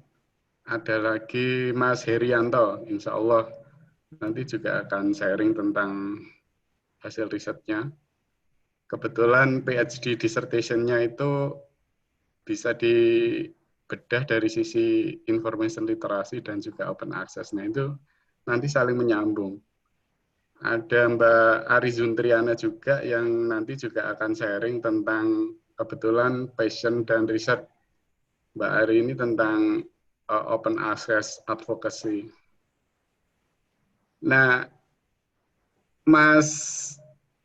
ada lagi Mas Herianto, insya Allah nanti juga akan sharing tentang hasil risetnya. Kebetulan PhD dissertation-nya itu bisa dibedah dari sisi information literasi dan juga open access. Nah itu nanti saling menyambung. Ada Mbak Ari Zuntriana juga yang nanti juga akan sharing tentang kebetulan passion dan riset Mbak Ari ini tentang open access advocacy. Nah, Mas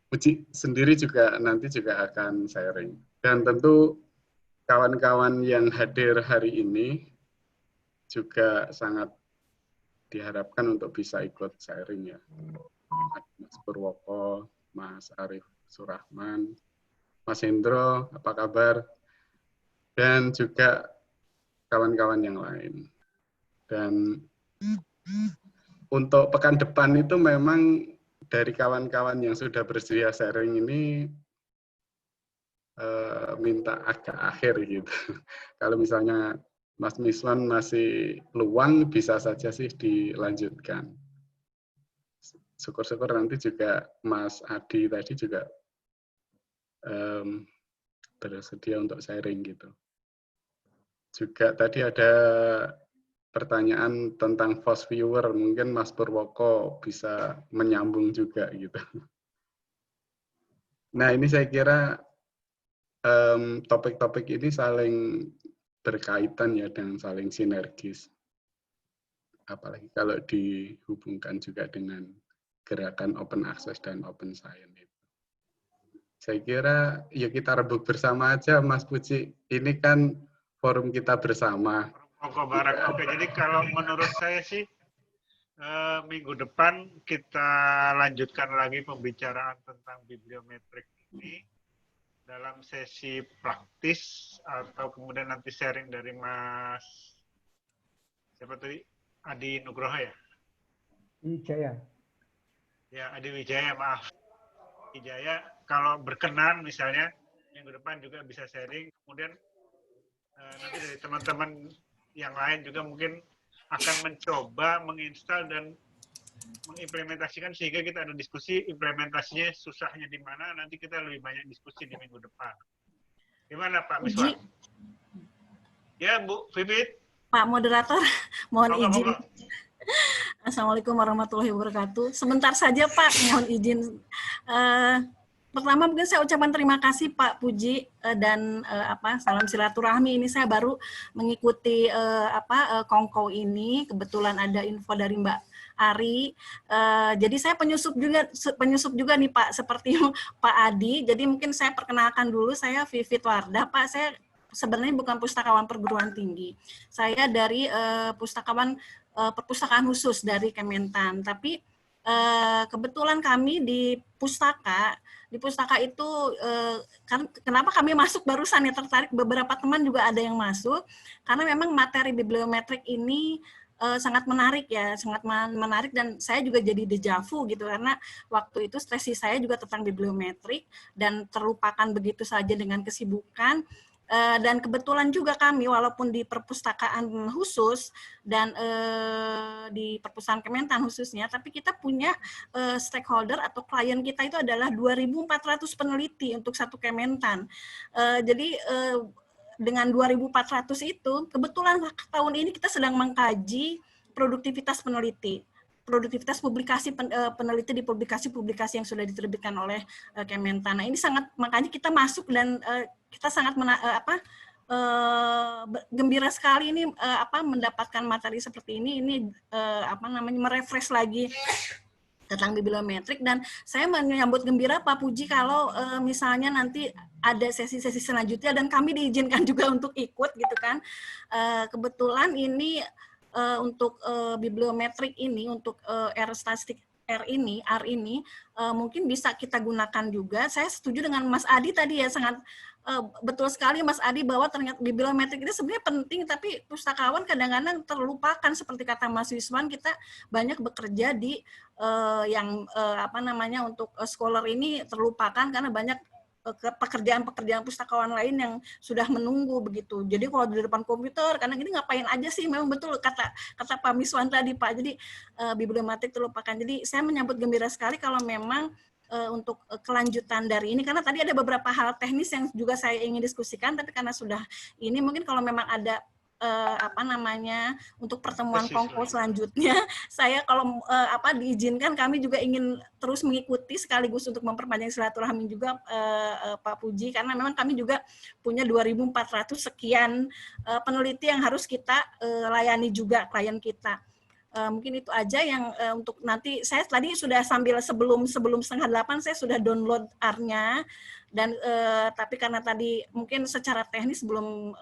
Puji sendiri juga nanti juga akan sharing. Dan tentu kawan-kawan yang hadir hari ini juga sangat diharapkan untuk bisa ikut sharing ya. Mas Purwoko, Mas Arif Surahman, Mas Hendro, apa kabar? Dan juga kawan-kawan yang lain. Dan untuk pekan depan itu memang dari kawan-kawan yang sudah bersedia sharing ini minta agak akhir gitu. Kalau misalnya Mas Miswan masih luang, bisa saja sih dilanjutkan. Syukur-syukur nanti juga Mas Adi tadi juga bersedia untuk sharing gitu. Juga tadi ada pertanyaan tentang fast viewer, mungkin Mas Purwoko bisa menyambung juga gitu. Nah ini saya kira topik-topik ini saling berkaitan ya dan saling sinergis. Apalagi kalau dihubungkan juga dengan gerakan open access dan open science itu. Saya kira ya kita rebut bersama aja Mas Puji. Ini kan forum kita bersama. Oke, jadi kalau menurut saya sih minggu depan kita lanjutkan lagi pembicaraan tentang bibliometrik ini dalam sesi praktis atau kemudian nanti sharing dari Mas siapa tadi? Adi Nugroho ya? Wijaya. Ya, Adi Wijaya, maaf. Wijaya, kalau berkenan misalnya minggu depan juga bisa sharing, kemudian nanti dari teman-teman yang lain juga mungkin akan mencoba menginstal dan mengimplementasikan sehingga kita ada diskusi implementasinya susahnya di mana, nanti kita lebih banyak diskusi di minggu depan. Gimana Pak Miswan? Ya Bu Vivit. Pak Moderator, mohon Monggo, izin. monggo. Assalamualaikum warahmatullahi wabarakatuh. Sebentar saja Pak, mohon izin. Pertama mungkin saya ucapkan terima kasih Pak Puji dan salam silaturahmi. Ini saya baru mengikuti kongko ini. Kebetulan ada info dari Mbak Ari. Jadi saya penyusup juga nih Pak, seperti Pak Adi. Jadi mungkin saya perkenalkan dulu, saya Vivit Wardah. Pak, saya sebenarnya bukan pustakawan perguruan tinggi. Saya dari perpustakaan khusus dari Kementan. Tapi kebetulan kami di pustaka itu kenapa kami masuk barusan ya, tertarik, beberapa teman juga ada yang masuk karena memang materi bibliometrik ini sangat menarik ya, sangat menarik, dan saya juga jadi dejavu gitu karena waktu itu stresi saya juga tentang bibliometrik dan terlupakan begitu saja dengan kesibukan. Dan kebetulan juga kami walaupun di perpustakaan khusus dan di perpustakaan Kementan khususnya, tapi kita punya stakeholder atau klien kita itu adalah 2.400 peneliti untuk satu Kementan. Jadi dengan 2.400 itu kebetulan tahun ini kita sedang mengkaji produktivitas peneliti. Produktivitas publikasi peneliti di publikasi-publikasi yang sudah diterbitkan oleh Kementan. Nah, ini sangat, makanya kita masuk dan kita sangat gembira sekali ini mendapatkan materi seperti ini. Ini merefresh lagi tentang bibliometrik, dan saya menyambut gembira Pak Puji kalau misalnya nanti ada sesi-sesi selanjutnya dan kami diizinkan juga untuk ikut gitu kan. Kebetulan ini untuk bibliometrik ini, untuk R-statistik R ini mungkin bisa kita gunakan juga. Saya setuju dengan Mas Adi tadi ya, sangat betul sekali Mas Adi bahwa ternyata bibliometrik itu sebenarnya penting, tapi pustakawan kadang-kadang terlupakan. Seperti kata Mas Wiswan, kita banyak bekerja di untuk scholar ini terlupakan karena banyak pekerjaan-pekerjaan pustakawan lain yang sudah menunggu begitu. Jadi kalau di depan komputer, karena ini ngapain aja sih, memang betul kata Pak Miswan tadi Pak. Jadi bibliometrik terlupakan. Jadi saya menyambut gembira sekali kalau memang untuk kelanjutan dari ini, karena tadi ada beberapa hal teknis yang juga saya ingin diskusikan, tapi karena sudah ini mungkin kalau memang ada untuk pertemuan kongko selanjutnya, saya kalau diizinkan kami juga ingin terus mengikuti sekaligus untuk memperpanjang silaturahmi juga Pak Puji, karena memang kami juga punya 2.400 sekian peneliti yang harus kita layani juga klien kita. Mungkin itu aja yang untuk nanti. Saya tadi sudah sebelum 7:30 saya sudah download R-nya, dan tapi karena tadi mungkin secara teknis belum,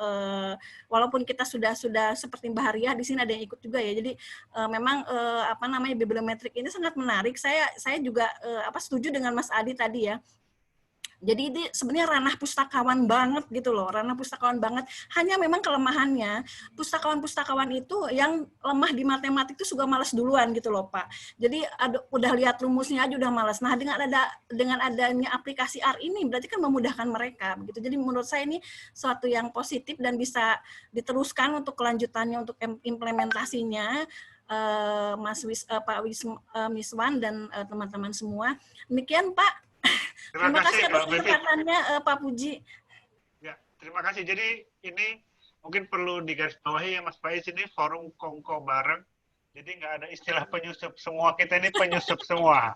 walaupun kita sudah seperti Mbak Haria di sini ada yang ikut juga ya. Jadi memang bibliometrik ini sangat menarik. Saya juga setuju dengan Mas Adi tadi ya. Jadi ini sebenarnya ranah pustakawan banget gitu loh, ranah pustakawan banget. Hanya memang kelemahannya, pustakawan-pustakawan itu yang lemah di matematik itu juga malas duluan gitu loh Pak. Jadi udah lihat rumusnya aja udah malas. Nah dengan adanya aplikasi R ini berarti kan memudahkan mereka begitu. Jadi menurut saya ini suatu yang positif dan bisa diteruskan untuk kelanjutannya, untuk implementasinya. Pak Miswan dan teman-teman semua. Demikian Pak. Terima kasih atas kesempatannya Pak Puji. Ya, terima kasih. Jadi ini mungkin perlu digarisbawahi ya Mas Faiz, ini forum kongko bareng. Jadi nggak ada istilah penyusup, semua kita ini penyusup semua.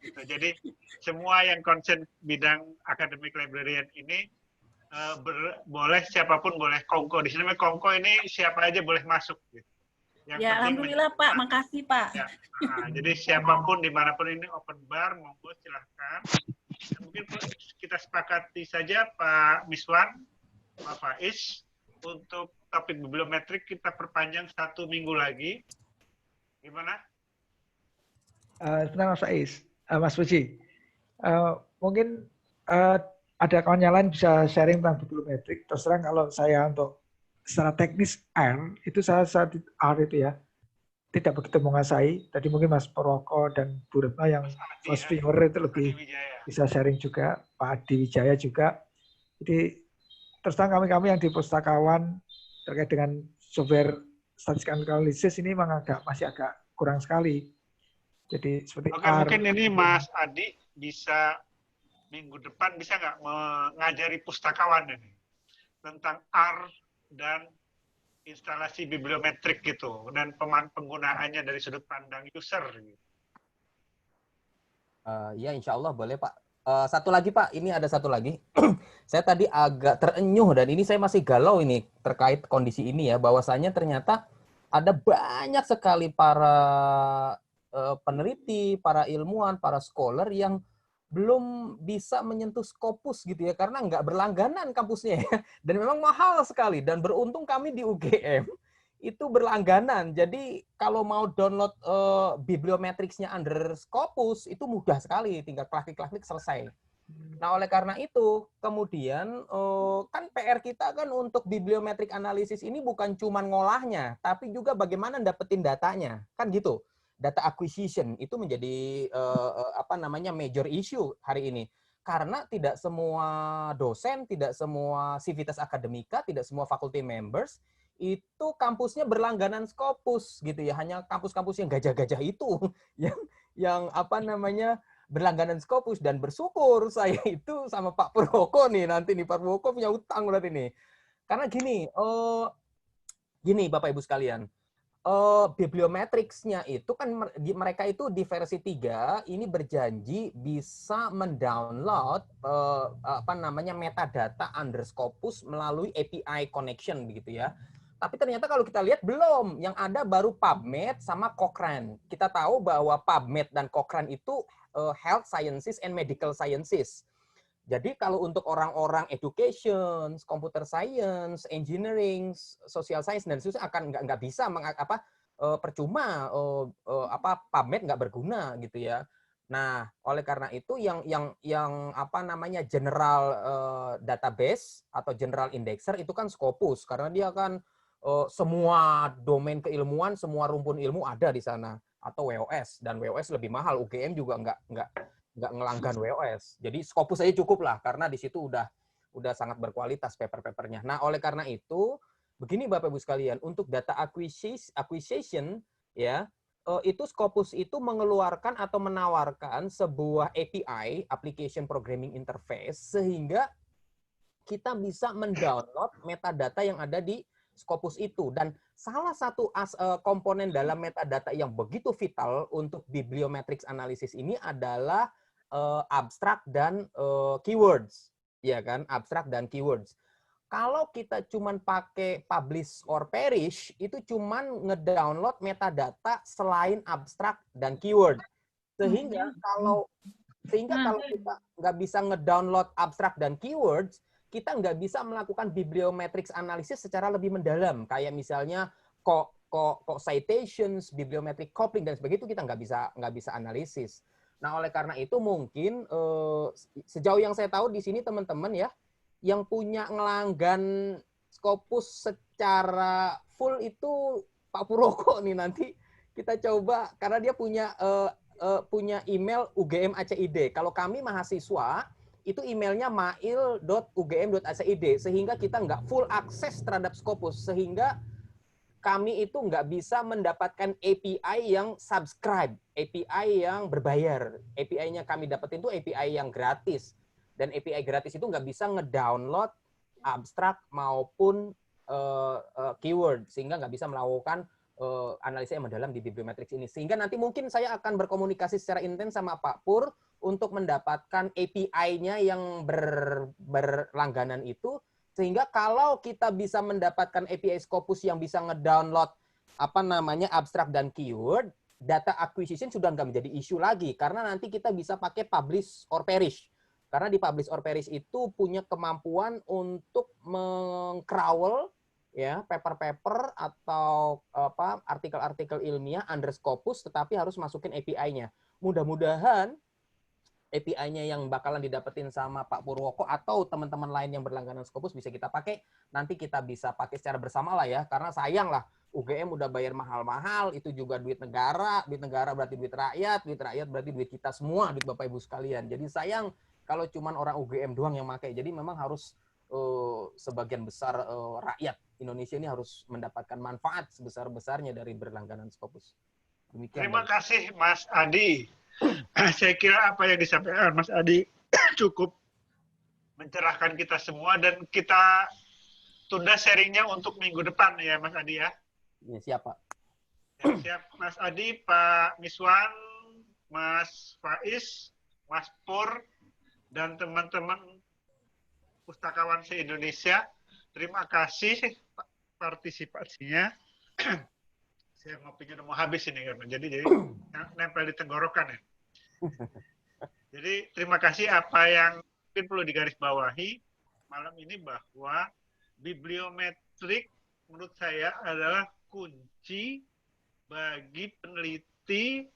Gitu. Jadi semua yang concern bidang academic librarian ini boleh, siapapun boleh kongko. Di sini kongko ini siapa aja boleh masuk. Gitu. Ya, alhamdulillah Pak, makasih Pak. Ya, jadi siapapun dimanapun ini open bar, monggo silahkan. Mungkin kita sepakati saja Pak Miswan, Pak Faiz, untuk topik bibliometrik kita perpanjang 1 minggu lagi. Gimana? Senang Mas Faiz, Mas Puji. Mungkin ada kawan yang lain bisa sharing tentang bibliometrik. Terus terang kalau saya untuk secara teknis R, itu saya saat R itu ya, tidak begitu menguasai. Tadi mungkin Mas Purwoko dan Bu Retno yang first viewer itu lebih bisa sharing juga, Pak Adi Wijaya juga. Jadi terus terang kami yang di pustakawan terkait dengan software statistical analysis ini memang masih agak kurang sekali. Jadi seperti Oke, R. mungkin ini Mas Adi bisa minggu depan bisa nggak mengajari pustakawan ini tentang R dan instalasi bibliometrik gitu dan penggunaannya dari sudut pandang user. Gitu. Ya, insya Allah boleh Pak. Satu lagi Pak, ini ada satu lagi. Saya tadi agak terenyuh dan ini saya masih galau ini terkait kondisi ini ya, bahwasanya ternyata ada banyak sekali para peneliti, para ilmuwan, para scholar yang belum bisa menyentuh Scopus gitu ya, karena nggak berlangganan kampusnya ya. Dan memang mahal sekali. Dan beruntung kami di UGM itu berlangganan. Jadi kalau mau download bibliometricsnya under Scopus itu mudah sekali, tinggal klik-klik selesai. Nah, oleh karena itu, kemudian kan PR kita kan untuk bibliometric analysis ini bukan cuma ngolahnya, tapi juga bagaimana dapetin datanya. Kan gitu. Data acquisition itu menjadi major issue hari ini. Karena tidak semua dosen, tidak semua Civitas Akademika, tidak semua faculty members itu kampusnya berlangganan Scopus gitu ya. Hanya kampus-kampus yang gajah-gajah itu yang berlangganan Scopus. Dan bersyukur saya itu sama Pak Purwoko nih, nanti nih Pak Purwoko punya utang berarti nih. Karena gini Bapak Ibu sekalian, bibliometricsnya itu kan mereka itu di versi 3 ini berjanji bisa mendownload metadata under Scopus melalui API connection begitu ya. Tapi ternyata kalau kita lihat belum, yang ada baru PubMed sama Cochrane. Kita tahu bahwa PubMed dan Cochrane itu health sciences and medical sciences. Jadi kalau untuk orang-orang education, computer science, engineering, social science dan seterusnya akan nggak bisa percuma PubMed nggak berguna gitu ya. Nah, oleh karena itu yang general database atau general indexer itu kan Scopus karena dia kan semua domain keilmuan, semua rumpun ilmu ada di sana, atau WOS, dan WOS lebih mahal. UGM juga nggak ngelanggan WOS. Jadi Scopus aja cukup lah, karena di situ udah sangat berkualitas paper-papernya. Nah, oleh karena itu, begini Bapak-Ibu sekalian, untuk data acquisition, ya, itu Scopus itu mengeluarkan atau menawarkan sebuah API, Application Programming Interface, sehingga kita bisa mendownload metadata yang ada di Scopus itu. Dan salah satu komponen dalam metadata yang begitu vital untuk bibliometrics analysis ini adalah abstrak dan keywords, ya kan? Abstrak dan keywords. Kalau kita cuman pakai publish or perish, itu cuman ngedownload metadata selain abstrak dan keyword. Sehingga kalau kita nggak bisa ngedownload abstrak dan keywords, kita nggak bisa melakukan bibliometrics analysis secara lebih mendalam. Kayak misalnya kok citations, bibliometric coupling dan sebagainya, itu kita nggak bisa analisis. Nah, oleh karena itu mungkin sejauh yang saya tahu di sini teman-teman ya, yang punya ngelanggan Scopus secara full itu Pak Purwoko nih. Nanti kita coba, karena dia punya email UGM ACID. Kalau kami mahasiswa, itu emailnya mail.ugm.acid, sehingga kita nggak full akses terhadap Scopus, sehingga kami itu nggak bisa mendapatkan API yang subscribe, API yang berbayar. API-nya kami dapetin itu API yang gratis. Dan API gratis itu nggak bisa ngedownload abstrak maupun keyword, sehingga nggak bisa melakukan analisa yang mendalam di bibliometrics ini. Sehingga nanti mungkin saya akan berkomunikasi secara intens sama Pak Pur untuk mendapatkan API-nya yang berlangganan itu, sehingga kalau kita bisa mendapatkan API Scopus yang bisa ngedownload abstrak dan keyword, data acquisition sudah nggak menjadi isu lagi, karena nanti kita bisa pakai publish or perish. Karena di publish or perish itu punya kemampuan untuk meng-crawl ya paper-paper atau artikel-artikel ilmiah under Scopus, tetapi harus masukin API-nya. Mudah-mudahan API-nya yang bakalan didapetin sama Pak Purwoko atau teman-teman lain yang berlangganan Scopus bisa kita pakai. Nanti kita bisa pakai secara bersama lah ya, karena sayang lah UGM udah bayar mahal-mahal, itu juga duit negara berarti duit rakyat berarti duit kita semua, duit Bapak Ibu sekalian. Jadi sayang kalau cuman orang UGM doang yang pakai. Jadi memang harus sebagian besar rakyat Indonesia ini harus mendapatkan manfaat sebesar-besarnya dari berlangganan Scopus. Demikian. Terima kasih Mas Adi. Saya kira apa yang disampaikan Mas Adi cukup mencerahkan kita semua, dan kita tunda sharingnya untuk minggu depan ya Mas Adi ya. Ya, siap Pak. Ya, siap Mas Adi, Pak Miswan, Mas Faiz, Mas Pur, dan teman-teman pustakawan se-Indonesia. Terima kasih partisipasinya. Saya ngopinya udah mau habis ini kan, jadi nempel di tenggorokan ya. Jadi terima kasih. Apa yang mungkin perlu digarisbawahi malam ini bahwa bibliometrik menurut saya adalah kunci bagi peneliti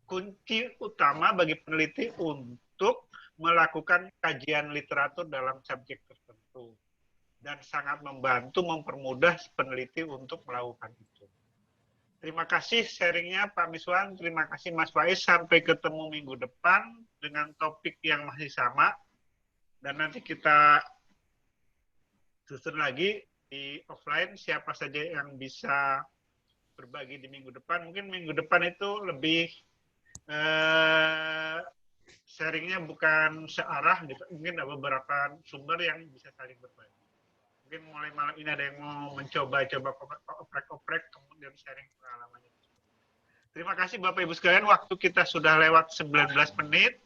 kunci utama bagi peneliti untuk melakukan kajian literatur dalam subjek tertentu, dan sangat membantu mempermudah peneliti untuk melakukan itu. Terima kasih sharingnya Pak Miswan, terima kasih Mas Faiz. Sampai ketemu minggu depan dengan topik yang masih sama, dan nanti kita susun lagi di offline siapa saja yang bisa berbagi di minggu depan. Mungkin minggu depan itu lebih sharingnya bukan searah gitu. Mungkin ada beberapa sumber yang bisa saling berbagi. Mungkin mulai malam ini ada yang mau mencoba-coba oprek-oprek, kemudian sharing pengalamannya. Terima kasih Bapak Ibu sekalian, waktu kita sudah lewat 19 menit,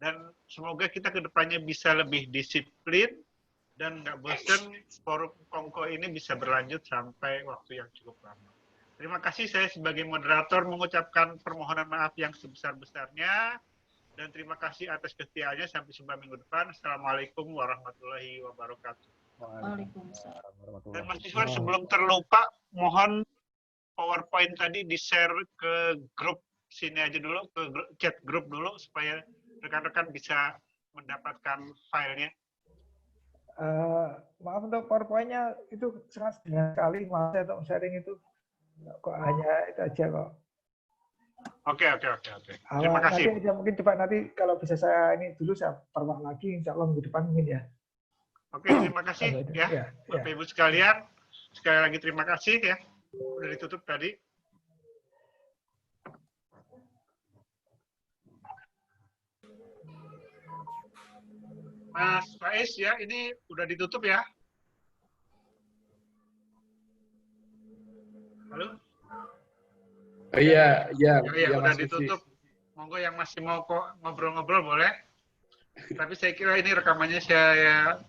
dan semoga kita ke depannya bisa lebih disiplin, dan nggak bosan forum Kongko ini bisa berlanjut sampai waktu yang cukup lama. Terima kasih, saya sebagai moderator mengucapkan permohonan maaf yang sebesar-besarnya, dan terima kasih atas kesetiaannya. Sampai jumpa minggu depan. Assalamualaikum warahmatullahi wabarakatuh. Waalaikumsalam. Dan Mas Iswan, sebelum terlupa, mohon PowerPoint tadi di-share ke grup sini aja dulu, ke chat grup dulu, supaya rekan-rekan bisa mendapatkan filenya. Maaf untuk PowerPoint-nya itu sangat sederhana sekali, maaf saya untuk sharing itu kok hanya itu aja kok. Oke. Terima kasih. Nanti aja mungkin coba nanti kalau bisa saya ini dulu saya perwak lagi, insya Allah minggu depan mungkin ya. Oke, terima kasih ya Bapak Ibu sekalian. Sekali lagi terima kasih ya. Udah ditutup tadi. Mas Faiz ya, ini udah ditutup ya. Halo? Iya, udah ditutup. Monggo yang masih mau kok ngobrol-ngobrol boleh. Tapi saya kira ini rekamannya saya